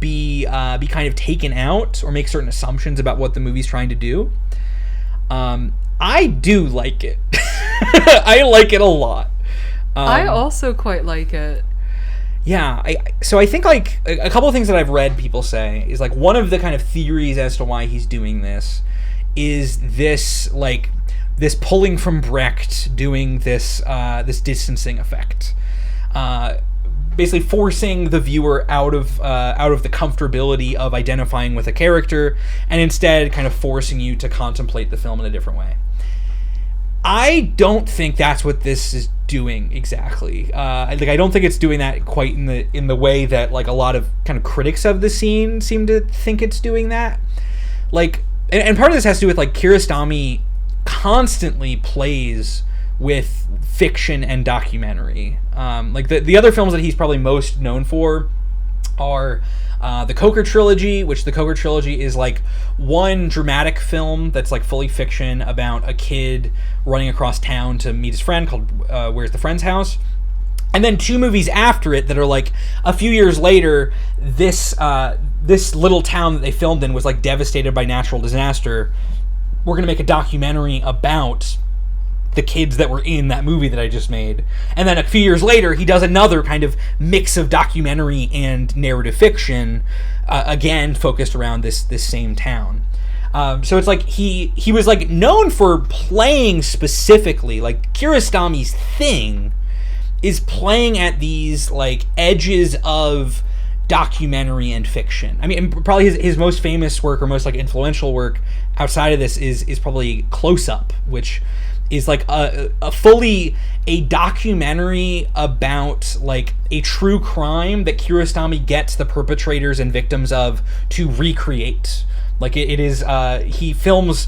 be kind of taken out or make certain assumptions about what the movie's trying to do. I do like it. I like it a lot. I also quite like it. Yeah, so I think a couple of things that I've read people say is one of the kind of theories as to why he's doing this is this this pulling from Brecht, doing this distancing effect, basically forcing the viewer out of the comfortability of identifying with a character, and instead kind of forcing you to contemplate the film in a different way. I don't think that's what this is doing exactly. I don't think it's doing that quite in the way that a lot of kind of critics of the scene seem to think it's doing that. And part of this has to do with Kiarostami constantly plays with fiction and documentary. The other films that he's probably most known for are the Coker trilogy, which the Coker trilogy is one dramatic film that's fully fiction about a kid running across town to meet his friend called Where's the Friend's House. And then 2 movies after it that are a few years later, this little town that they filmed in was devastated by natural disaster. We're going to make a documentary about the kids that were in that movie that I just made. And then a few years later, he does another kind of mix of documentary and narrative fiction, again focused around this same town. So it's he was known for playing specifically. Kiarostami's thing is playing at these like edges of documentary and fiction. I mean, probably his most famous work or most like influential work outside of this is probably Close Up, which is like a fully a documentary about like a true crime that Kiarostami gets the perpetrators and victims of to recreate. Like it is he films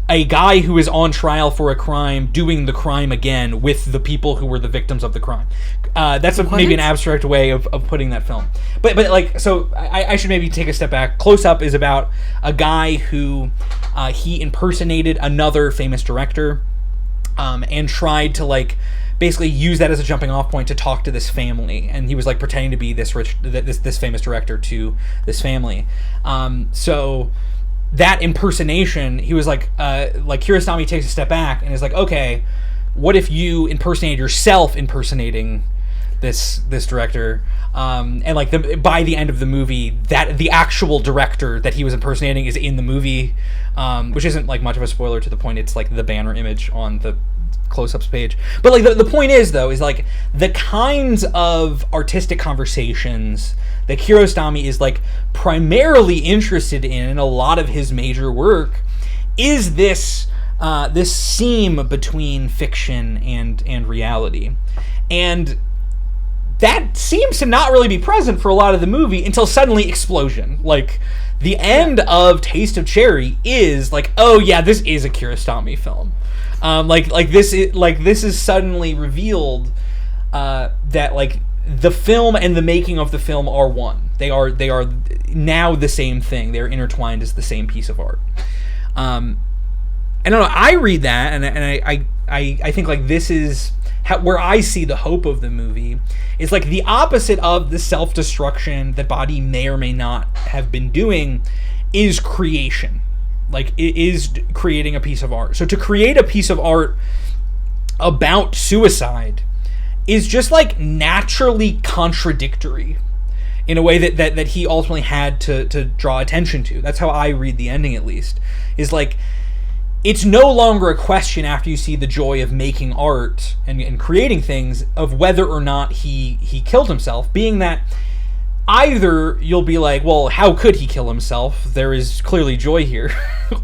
a guy who is on trial for a crime doing the crime again with the people who were the victims of the crime. That's maybe an abstract way of putting that film. But like, so I should maybe take a step back. Close Up is about a guy who he impersonated another famous director and tried to like basically use that as a jumping off point to talk to this family. And he was like pretending to be this famous director to this family. So that impersonation, he was like Kiarostami takes a step back and is like, okay, what if you impersonated yourself impersonating this director? And like by the end of the movie, that the actual director that he was impersonating is in the movie, which isn't like much of a spoiler to the point it's like the banner image on the Close-Ups page. But like the point is though, is like the kinds of artistic conversations that Kiarostami is like primarily interested in a lot of his major work is this seam between fiction and reality. And that seems to not really be present for a lot of the movie until suddenly explosion. Like the end of Taste of Cherry is like, oh yeah, this is a Kiarostami film. This is suddenly revealed that like the film and the making of the film are one. They are now the same thing. They're intertwined as the same piece of art. I don't know. I read that and I think like this is where I see the hope of the movie is like the opposite of the self-destruction that Badi may or may not have been doing is creation. Like it is creating a piece of art. So to create a piece of art about suicide is just like naturally contradictory in a way that he ultimately had to draw attention to. That's how I read the ending, at least, is like it's no longer a question after you see the joy of making art and creating things of whether or not he killed himself, being that either you'll be like, well, how could he kill himself? There is clearly joy here.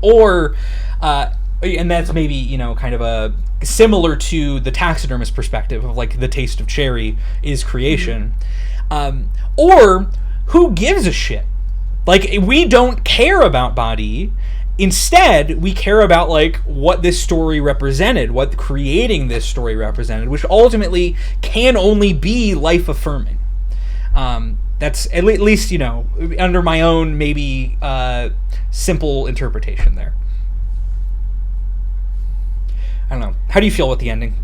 Or, and that's maybe, you know, kind of a similar to the taxidermist perspective of like the taste of cherry is creation. Or who gives a shit? Like, we don't care about Badi. Instead, we care about like what this story represented, what creating this story represented, which ultimately can only be life affirming. That's at least, you know, under my own maybe simple interpretation there. I don't know. How do you feel with the ending?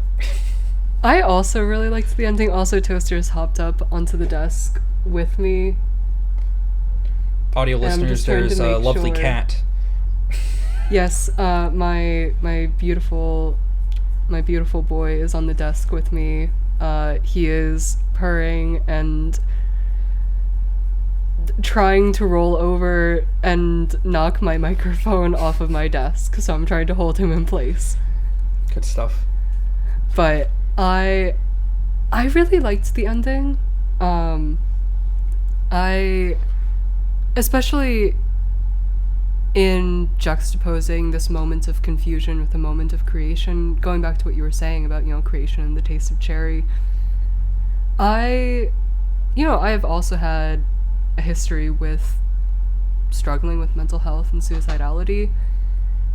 I also really liked the ending. Also, Toasters hopped up onto the desk with me. Audio listeners, there's a lovely cat. Yes, my beautiful boy is on the desk with me. He is purring and trying to roll over and knock my microphone off of my desk, so I'm trying to hold him in place. Good stuff. But I really liked the ending. I especially in juxtaposing this moment of confusion with the moment of creation, going back to what you were saying about, you know, creation and the taste of cherry. I have also had a history with struggling with mental health and suicidality,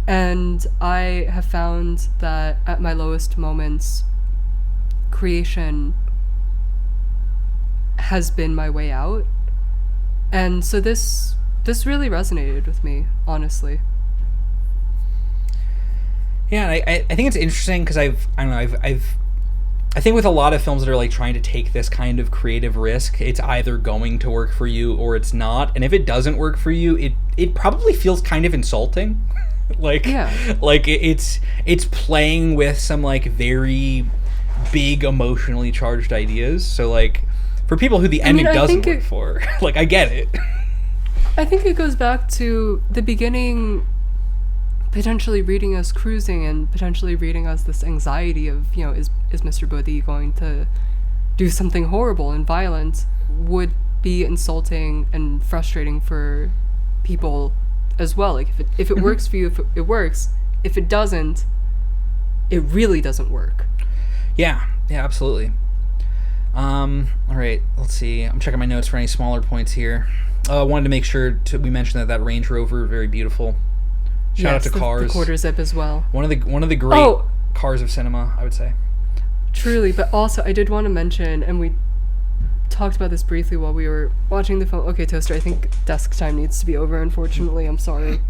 and I have found that at my lowest moments, creation has been my way out. And so this really resonated with me, honestly. Yeah, and I think it's interesting because I think with a lot of films that are like trying to take this kind of creative risk, it's either going to work for you or it's not. And if it doesn't work for you, it probably feels kind of insulting. Like, yeah. Like it's playing with some like very big emotionally charged ideas. So like for people who the ending doesn't work for, like I get it. I think it goes back to the beginning potentially reading as cruising and potentially reading as this anxiety of, you know, is Mr. Bodhi going to do something horrible and violent would be insulting and frustrating for people as well. Like, if it works for you, if it works. If it doesn't, it really doesn't work. Yeah, absolutely. All right, let's see. I'm checking my notes for any smaller points here. I wanted to make sure we mentioned that Range Rover, very beautiful. Shout out to cars. The quarter zip as well. One of the great cars of cinema, I would say. Truly, but also I did want to mention, and we talked about this briefly while we were watching the film. Okay, Toaster, I think desk time needs to be over, unfortunately. I'm sorry.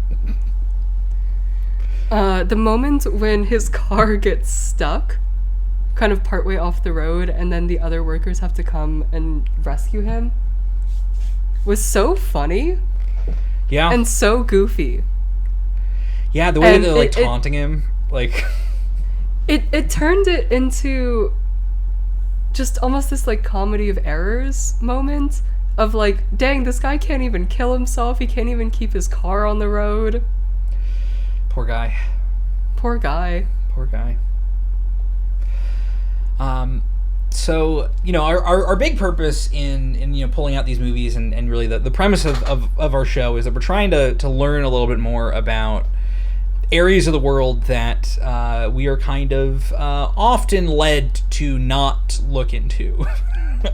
The moment when his car gets stuck, kind of partway off the road, and then the other workers have to come and rescue him, was so funny. Yeah. And so goofy. Yeah, the way they're like taunting him, like it turned it into just almost this like comedy of errors moment of like, dang, this guy can't even kill himself, he can't even keep his car on the road. Poor guy. So, our big purpose in pulling out these movies and really the premise of our show is that we're trying to learn a little bit more about areas of the world that we are kind of often led to not look into.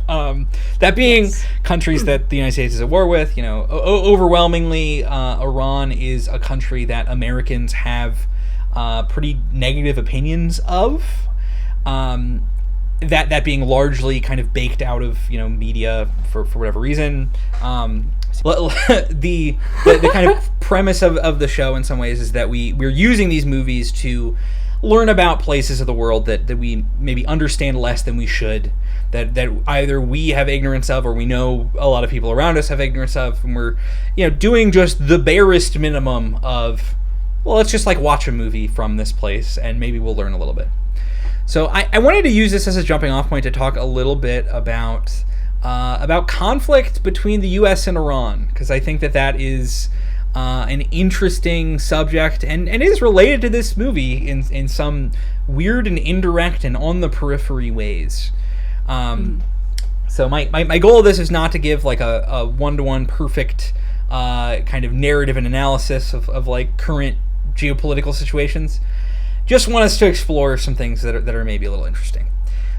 That being countries that the United States is at war with. Overwhelmingly, Iran is a country that Americans have pretty negative opinions of. That being largely kind of baked out of media for whatever reason. The kind of premise of the show in some ways is that we're using these movies to learn about places of the world that we maybe understand less than we should, that either we have ignorance of or we know a lot of people around us have ignorance of, and we're doing just the barest minimum of, well, let's just like watch a movie from this place and maybe we'll learn a little bit. So I wanted to use this as a jumping off point to talk a little bit about conflict between the U.S. and Iran, because I think that is an interesting subject and is related to this movie in some weird and indirect and on the periphery ways. So my goal of this is not to give like a one-to-one perfect kind of narrative and analysis of like current geopolitical situations. Just want us to explore some things that are maybe a little interesting.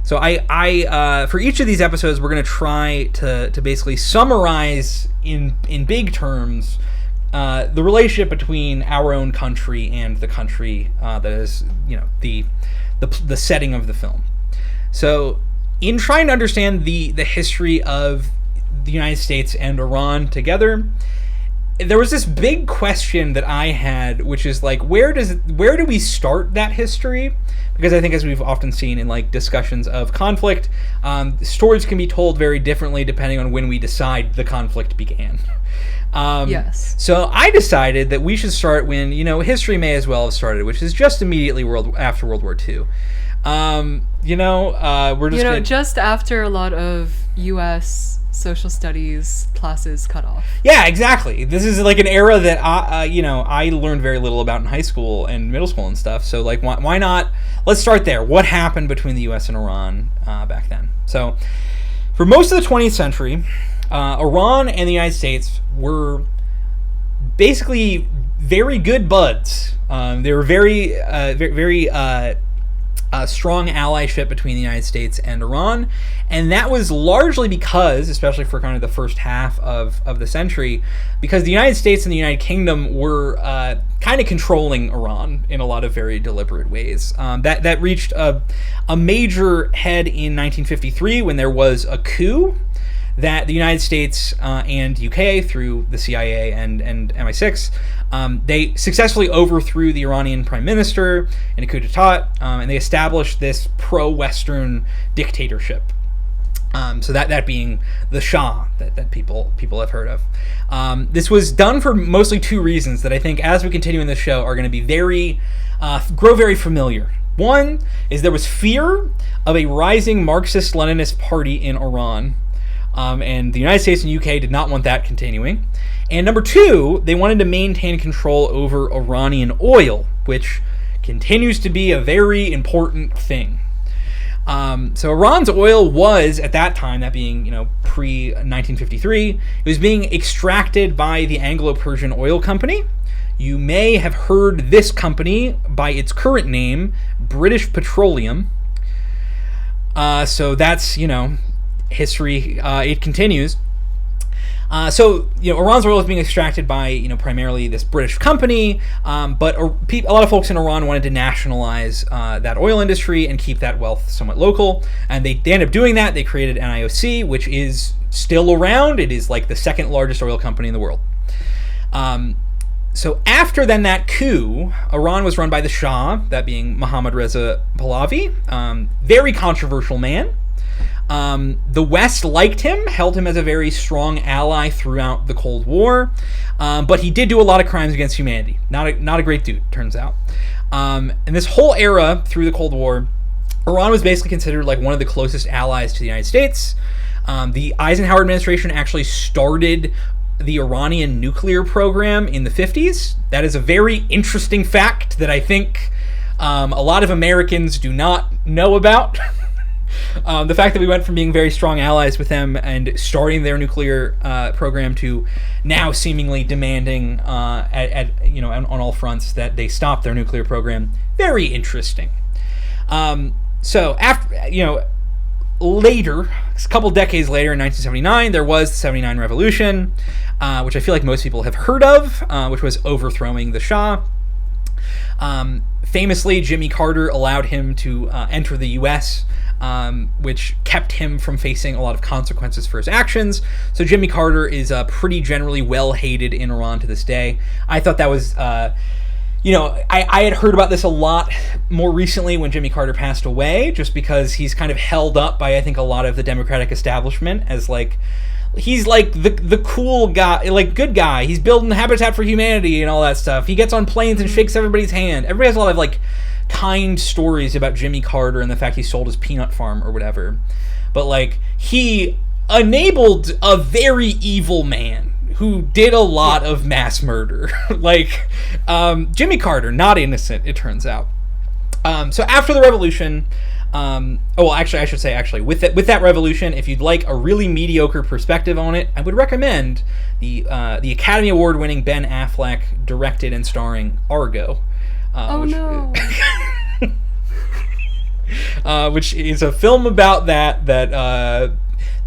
So I for each of these episodes, we're going to try to basically summarize in big terms the relationship between our own country and the country that is the setting of the film. So in trying to understand the history of the United States and Iran together, there was this big question that I had, which is like, where do we start that history? Because I think, as we've often seen in like discussions of conflict, stories can be told very differently depending on when we decide the conflict began. Yes. So I decided that we should start when history may as well have started, which is just immediately after World War II. We're just just after a lot of U.S. social studies classes cut off. Yeah, exactly. This is like an era that I learned very little about in high school and middle school and stuff. So like, why not? Let's start there. What happened between the U.S. and Iran back then? So, for most of the 20th century, Iran and the United States were basically very good buds. They were very strong allyship between the United States and Iran, and that was largely because, especially for kind of the first half of the century, because the United States and the United Kingdom were kind of controlling Iran in a lot of very deliberate ways. That reached a major head in 1953 when there was a coup that the United States and UK, through the CIA and MI6, they successfully overthrew the Iranian prime minister in a coup d'etat, and they established this pro-Western dictatorship. So that being the Shah that people have heard of. This was done for mostly two reasons that I think, as we continue in this show, are going to be grow very familiar. One is there was fear of a rising Marxist-Leninist party in Iran. And the United States and UK did not want that continuing. And number two, they wanted to maintain control over Iranian oil, which continues to be a very important thing. So Iran's oil was, at that time, that being, pre-1953, it was being extracted by the Anglo-Persian Oil Company. You may have heard this company by its current name, British Petroleum. So that's, history. It continues. Iran's oil was being extracted by, primarily this British company, but a lot of folks in Iran wanted to nationalize that oil industry and keep that wealth somewhat local, and they ended up doing that. They created NIOC, which is still around. It is like the second largest oil company in the world. So after then that coup, Iran was run by the Shah, that being Mohammad Reza Pahlavi, very controversial man. The West liked him, held him as a very strong ally throughout the Cold War, but he did do a lot of crimes against humanity. Not a great dude, turns out. And this whole era through the Cold War, Iran was basically considered like one of the closest allies to the United States. The Eisenhower administration actually started the Iranian nuclear program in the 50s. That is a very interesting fact that I think a lot of Americans do not know about. The fact that we went from being very strong allies with them and starting their nuclear program to now seemingly demanding on all fronts that they stop their nuclear program, very interesting. So after later, a couple decades later, in 1979, there was the 79 Revolution, which I feel like most people have heard of, which was overthrowing the Shah. Famously, Jimmy Carter allowed him to enter the U.S., which kept him from facing a lot of consequences for his actions. So Jimmy Carter is pretty generally well-hated in Iran to this day. I thought that was, I had heard about this a lot more recently when Jimmy Carter passed away, just because he's kind of held up by, I think, a lot of the Democratic establishment as, like, he's like the cool guy, like good guy. He's building the Habitat for Humanity and all that stuff. He gets on planes and shakes everybody's hand. Everybody has a lot of like kind stories about Jimmy Carter and the fact he sold his peanut farm or whatever. But like he enabled a very evil man who did a lot of mass murder. Like Jimmy Carter, not innocent, it turns out. So after the revolution, I should say with that revolution, if you'd like a really mediocre perspective on it, I would recommend the Academy Award winning Ben Affleck directed and starring Argo. Which is a film about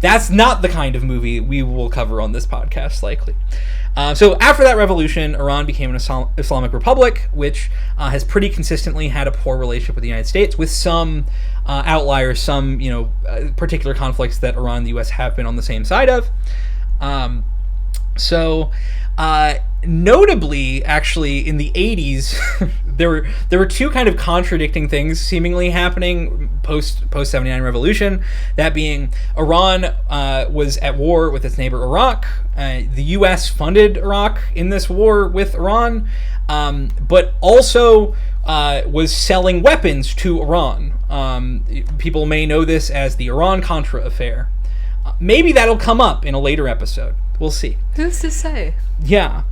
that's not the kind of movie we will cover on this podcast, likely. So after that revolution, Iran became an Islamic republic, which has pretty consistently had a poor relationship with the United States, with some outliers, some particular conflicts that Iran and the U.S. have been on the same side of. Notably, actually, in the 80s, there were two kind of contradicting things seemingly happening post 79 revolution. That being, Iran was at war with its neighbor Iraq. The U.S. funded Iraq in this war with Iran, but also was selling weapons to Iran. People may know this as the Iran-Contra affair. Maybe that'll come up in a later episode. We'll see. Who's to say? Yeah.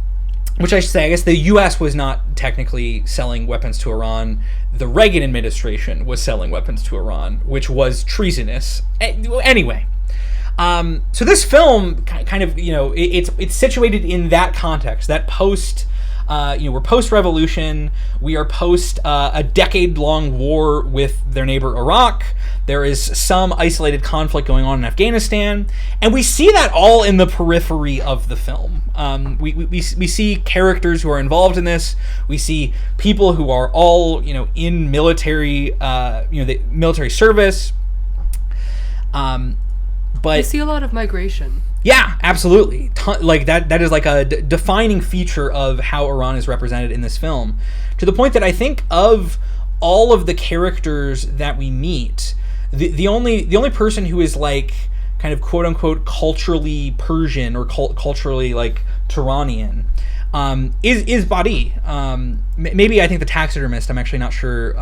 Which I should say, I guess the U.S. was not technically selling weapons to Iran. The Reagan administration was selling weapons to Iran, which was treasonous. Anyway, so this film kind of, it's situated in that context, that post. We're post-revolution. We are post a decade-long war with their neighbor Iraq. There is some isolated conflict going on in Afghanistan, and we see that all in the periphery of the film. We see characters who are involved in this. We see people who are all in military the military service. But we see a lot of migration. Yeah, absolutely. Like that is like a defining feature of how Iran is represented in this film, to the point that I think of all of the characters that we meet, the only person who is like kind of quote unquote culturally Persian or culturally like Turanian is Badi. Maybe I think the taxidermist. I'm actually not sure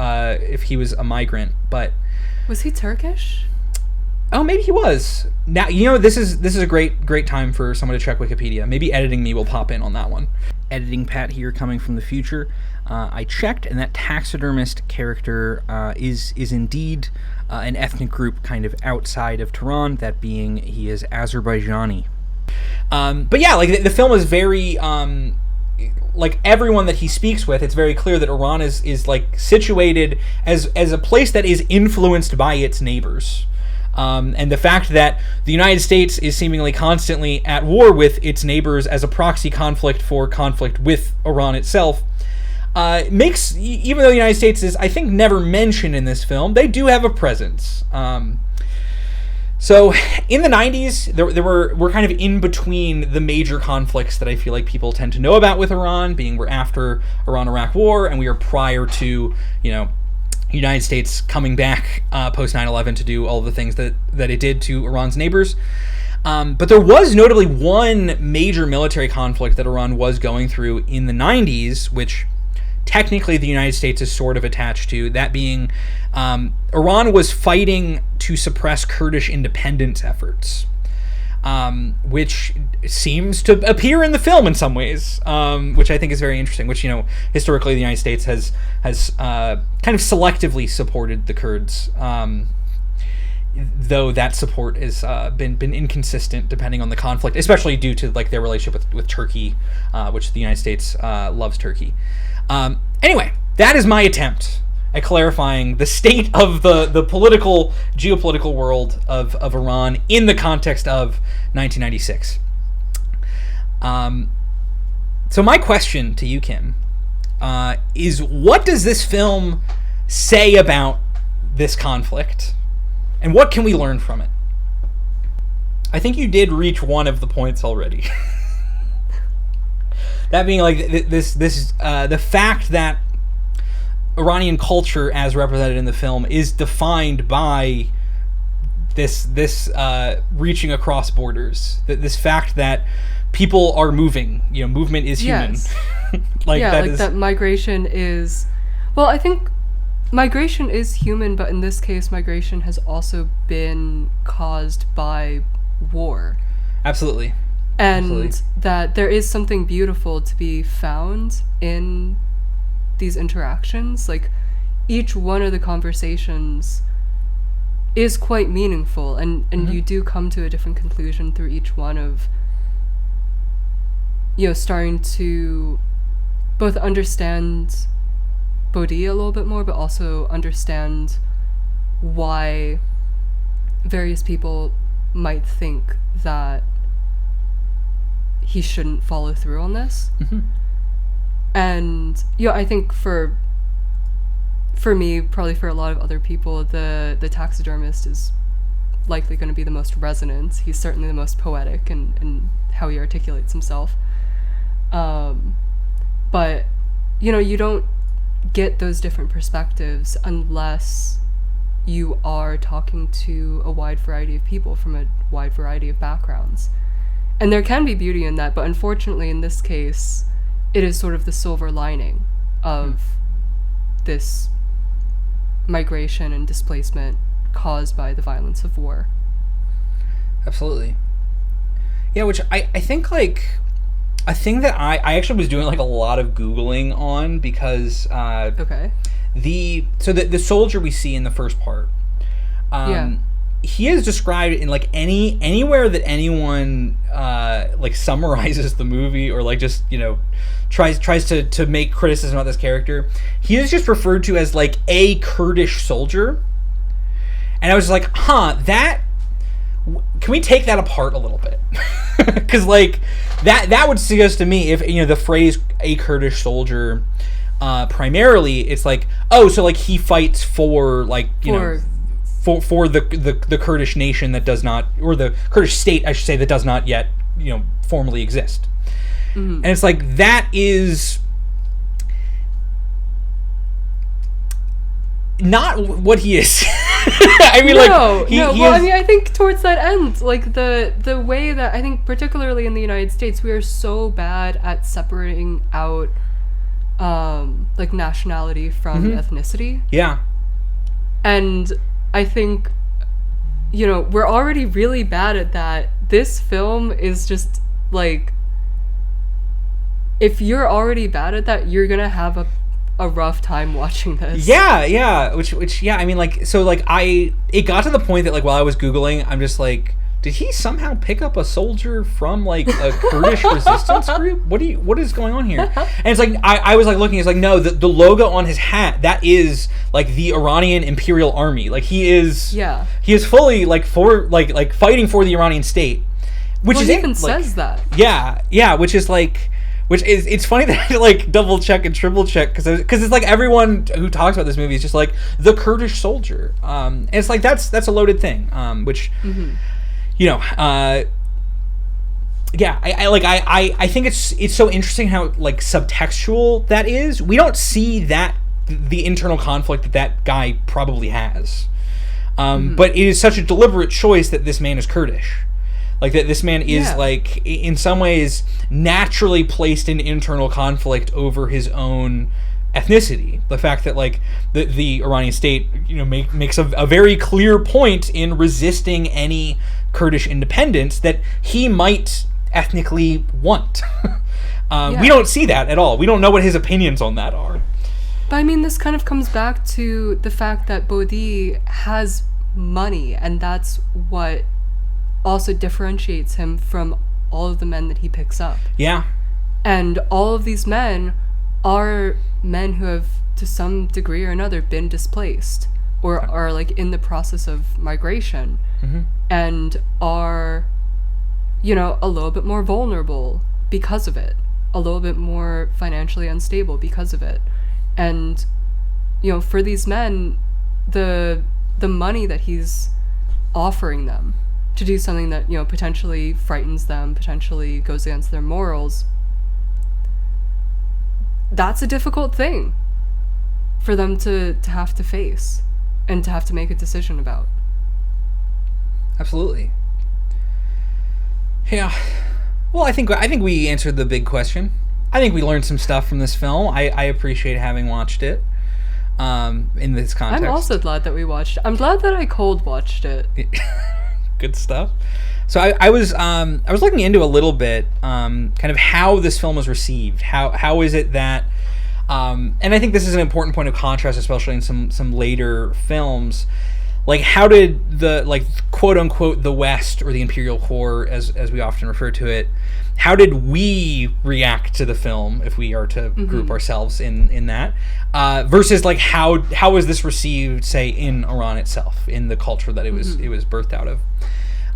if he was a migrant, but was he Turkish? Oh, maybe he was. Now this is a great time for someone to check Wikipedia. Maybe editing me will pop in on that one. editing Pat here coming from the future. I checked, and that taxidermist character is indeed an ethnic group kind of outside of Tehran, that being he is Azerbaijani. But yeah, like the film is very like everyone that he speaks with, it's very clear that Iran is like situated as a place that is influenced by its neighbors. And the fact that the United States is seemingly constantly at war with its neighbors as a proxy conflict for conflict with Iran itself makes, even though the United States is, I think, never mentioned in this film, they do have a presence. So in the 90s, we're kind of in between the major conflicts that I feel like people tend to know about with Iran, being we're after Iran-Iraq war, and we are prior to, United States coming back post 9/11 to do all of the things that it did to Iran's neighbors. But there was notably one major military conflict that Iran was going through in the 90s, which technically the United States is sort of attached to, that being Iran was fighting to suppress Kurdish independence efforts, which seems to appear in the film in some ways, which I think is very interesting, which, historically the United States has kind of selectively supported the Kurds, though that support has been inconsistent depending on the conflict, especially due to like their relationship with Turkey, which the United States loves Turkey. Anyway, that is my attempt at clarifying the state of the geopolitical world of Iran in the context of 1996. So my question to you, Kim, is what does this film say about this conflict, and what can we learn from it? I think you did reach one of the points already. That being like the fact that Iranian culture, as represented in the film, is defined by this reaching across borders. This fact that people are moving. Movement is human. Yes. That migration is. Well, I think migration is human, but in this case, migration has also been caused by war. Absolutely. And that there is something beautiful to be found in these interactions. Like, each one of the conversations is quite meaningful, and you do come to a different conclusion through each one of, starting to both understand Bodhi a little bit more, but also understand why various people might think that he shouldn't follow through on this. Mm-hmm. And I think for me, probably for a lot of other people, the taxidermist is likely going to be the most resonant. He's certainly the most poetic in how he articulates himself. But you don't get those different perspectives unless you are talking to a wide variety of people from a wide variety of backgrounds. And there can be beauty in that, but unfortunately in this case, it is sort of the silver lining of this migration and displacement caused by the violence of war. Absolutely. Yeah, which I think, like, a thing that I actually was doing, like, a lot of Googling on, because the soldier we see in the first part, he is described in like anywhere that anyone like summarizes the movie, or like just tries to make criticism about this character. He is just referred to as like a Kurdish soldier, and I was like, that can we take that apart a little bit? Because like that would suggest to me, if the phrase a Kurdish soldier, primarily it's like, so like he fights for like for the Kurdish nation that does not, or the Kurdish state, I should say, that does not yet, formally exist. Mm-hmm. And it's like, that is not what he is. I mean, I think towards that end, like the way that, I think particularly in the United States, we are so bad at separating out like nationality from ethnicity. Yeah. And I think, we're already really bad at that. This film is just, like, if you're already bad at that, you're gonna have a rough time watching this. Yeah. Which I mean, like, so, like, it got to the point that, like, while I was Googling, I'm just like, did he somehow pick up a soldier from, like, a Kurdish resistance group? What is going on here? And it's like, I was, like, looking, it's like, no, the logo on his hat, that is, like, the Iranian Imperial Army. Like, he is fully, like, like fighting for the Iranian state. Which he even says that. Yeah, which is, like, it's funny that I had to, like, double check and triple check, because it's like everyone who talks about this movie is just like the Kurdish soldier, and it's like that's a loaded thing, which you know, yeah, I think it's so interesting how, like, subtextual that is. We don't see that the internal conflict that guy probably has, but it is such a deliberate choice that this man is Kurdish. Like, that this man is, like, in some ways, naturally placed in internal conflict over his own ethnicity. The fact that, like, the Iranian state, you know, makes a very clear point in resisting any Kurdish independence that he might ethnically want. We don't see that at all. We don't know what his opinions on that are. But, I mean, this kind of comes back to the fact that Bodhi has money, and that's what also differentiates him from all of the men that he picks up. Yeah. And all of these men are men who have, to some degree or another, been displaced or are, like, in the process of migration and are, you know, a little bit more vulnerable because of it, a little bit more financially unstable because of it. And, you know, for these men, the money that he's offering them to do something that, you know, potentially frightens them, potentially goes against their morals, that's a difficult thing for them to have to face and to have to make a decision about. Absolutely. Yeah. Well, I think we answered the big question. I think we learned some stuff from this film. I appreciate having watched it in this context. I'm also glad that we watched it. I'm glad that I cold watched it. Good stuff. So I was looking into a little bit kind of how this film was received. How is it that and I think this is an important point of contrast, especially in some later films. Like, how did the, like, quote unquote the West, or the Imperial Corps as we often refer to it, how did we react to the film, if we are to group ourselves in that, versus, like, how was this received, say, in Iran itself, in the culture that it was birthed out of?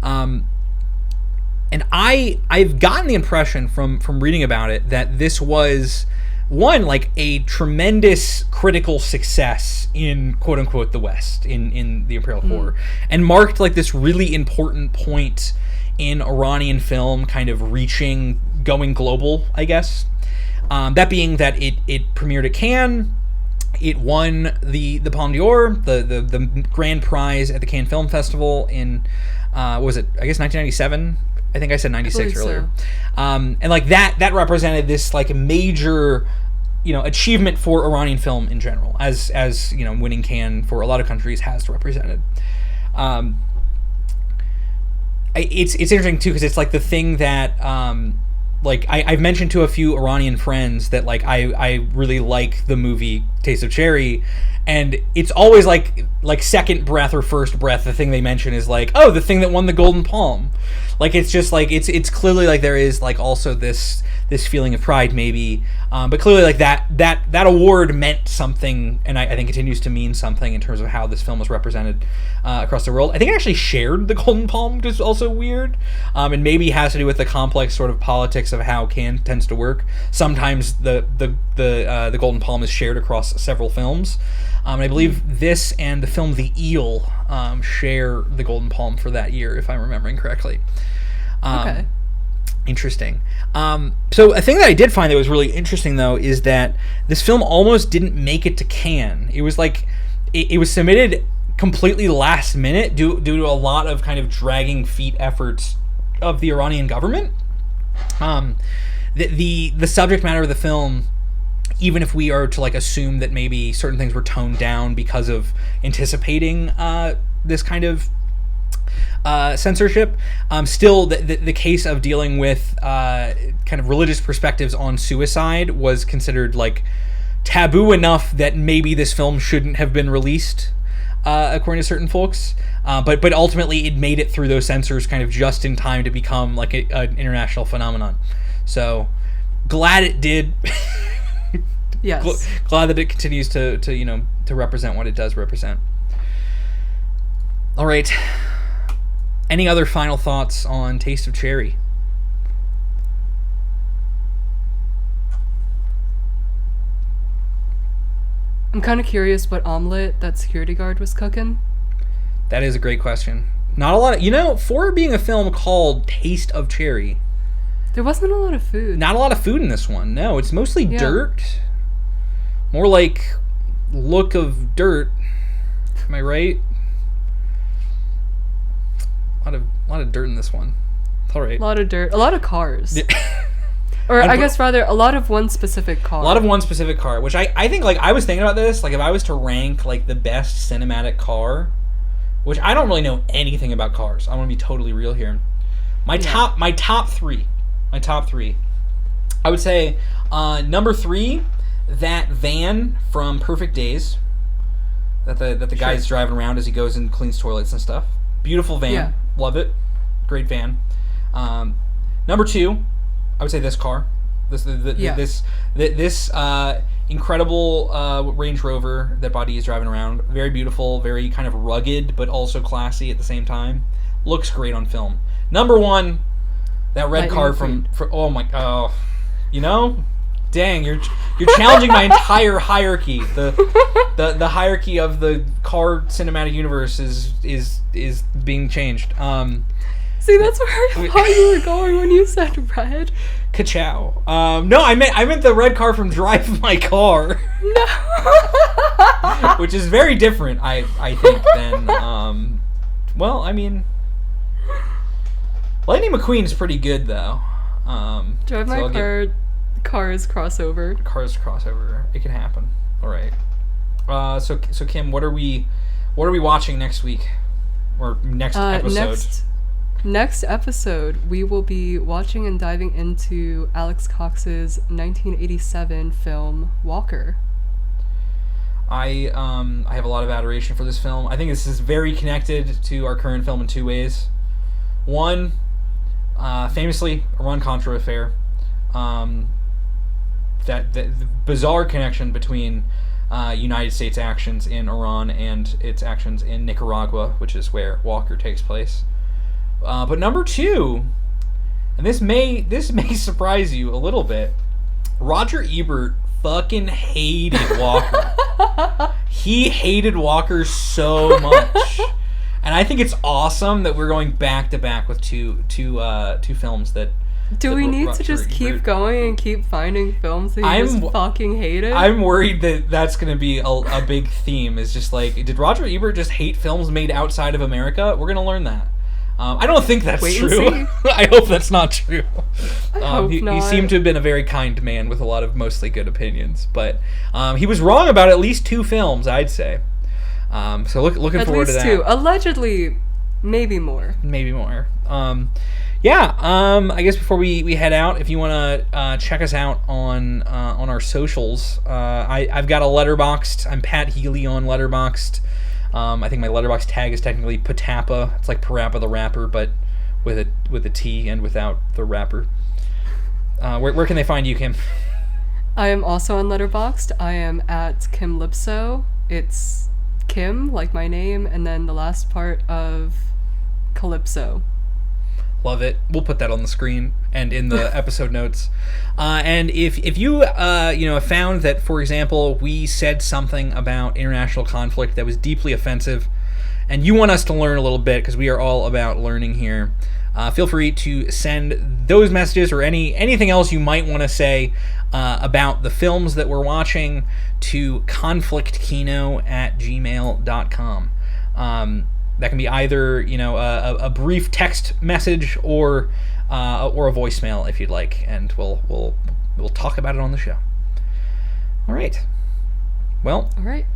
And I've gotten the impression from reading about it that this was, one, like, a tremendous critical success in, quote unquote, the West, in the Imperial Corps, and marked, like, this really important point in Iranian film kind of going global, I guess. That being that it premiered at Cannes, it won the Palme d'Or, the grand prize at the Cannes Film Festival in, what was it, I guess 1997? I think I said 96 earlier. So. And, like, that represented this, like, major, you know, achievement for Iranian film in general, as you know, winning Cannes for a lot of countries has represented. It's interesting too, because it's, like, the thing that like, I've mentioned to a few Iranian friends that, like, I really like the movie Taste of Cherry, and it's always like second breath or first breath, the thing they mention is, like, oh, the thing that won the Golden Palm. Like, it's just, like, it's clearly, like, there is, like, also this feeling of pride, maybe, but clearly, like, that award meant something, and I think continues to mean something in terms of how this film was represented across the world. I think it actually shared the Golden Palm, which is also weird, and maybe has to do with the complex sort of politics of how Cannes tends to work. Sometimes the Golden Palm is shared across several films. I believe this and the film The Eel share the Golden Palm for that year, if I'm remembering correctly. Okay. Interesting. So a thing that I did find that was really interesting, though, is that this film almost didn't make it to Cannes. It was like, it was submitted completely last minute due to a lot of kind of dragging feet efforts of the Iranian government. The subject matter of the film, even if we are to, like, assume that maybe certain things were toned down because of anticipating this kind of censorship. Still, the case of dealing with kind of religious perspectives on suicide was considered like taboo enough that maybe this film shouldn't have been released, according to certain folks. But ultimately, it made it through those censors kind of just in time to become like an international phenomenon. So glad it did. Yes. Glad that it continues to represent what it does represent. All right. Any other final thoughts on Taste of Cherry? I'm kind of curious what omelet that security guard was cooking. That is a great question. Not a lot of, for being a film called Taste of Cherry, there wasn't a lot of food. Not a lot of food in this one. No, it's mostly dirt. More like look of dirt. Am I right? A lot of dirt in this one. All right. A lot of dirt. A lot of cars. Or I guess rather a lot of one specific car. A lot of one specific car, which I think, like, I was thinking about this, like, if I was to rank, like, the best cinematic car, which I don't really know anything about cars. I want to be totally real here. My top three. I would say number 3, that van from Perfect Days that the guy's driving around as he goes and cleans toilets and stuff. Beautiful van. Yeah. Love it. Great van. Number 2, I would say this car. This incredible Range Rover that Buddy is driving around. Very beautiful, very kind of rugged, but also classy at the same time. Looks great on film. Number 1, that red car from oh my, dang, you're challenging my entire hierarchy. The hierarchy of the car cinematic universe is being changed. See, that's where I thought you were going when you said red. Ka-chow. No, I meant the red car from Drive My Car. No. Which is very different, I think, than well, I mean, Lightning McQueen's pretty good though. Drive My Car. Cars crossover. Cars crossover. It can happen. All right. So Kim, what are we watching next week or next episode? Next episode, we will be watching and diving into Alex Cox's 1987 film Walker. I have a lot of adoration for this film. I think this is very connected to our current film in 2 ways. One, famously, Iran Contra affair. That the bizarre connection between United States actions in Iran and its actions in Nicaragua, which is where Walker takes place. But number 2, and this may surprise you a little bit, Roger Ebert fucking hated Walker. He hated Walker so much. And I think it's awesome that we're going back to back with two films that. Do we need to just keep going and keep finding films that you just fucking hated? I'm worried that that's going to be a big theme. Is just like, did Roger Ebert just hate films made outside of America? We're going to learn that. I don't think that's true. I hope that's not true. I hope not. He seemed to have been a very kind man with a lot of mostly good opinions, but he was wrong about at least 2 films, I'd say. So looking forward to that. At least 2. Allegedly, maybe more. Maybe more. I guess before we head out, if you want to check us out on our socials, I've got a Letterboxd. I'm Pat Healy on Letterboxd. I think my Letterboxd tag is technically Patappa. It's like Parappa the Rapper, but with a T and without the rapper. Where can they find you, Kim? I am also on Letterboxd. I am at Kim Lipso. It's Kim, like my name, and then the last part of Calypso. Love it. We'll put that on the screen and in the episode notes. And if you have found that, for example, we said something about international conflict that was deeply offensive, and you want us to learn a little bit, because we are all about learning here, feel free to send those messages or anything else you might want to say about the films that we're watching to conflictkino@gmail.com. That can be either a brief text message or a voicemail if you'd like, and we'll talk about it on the show. All right. Well, all right.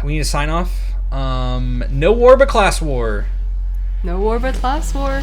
We need to sign off. No war but class war. No war but class war.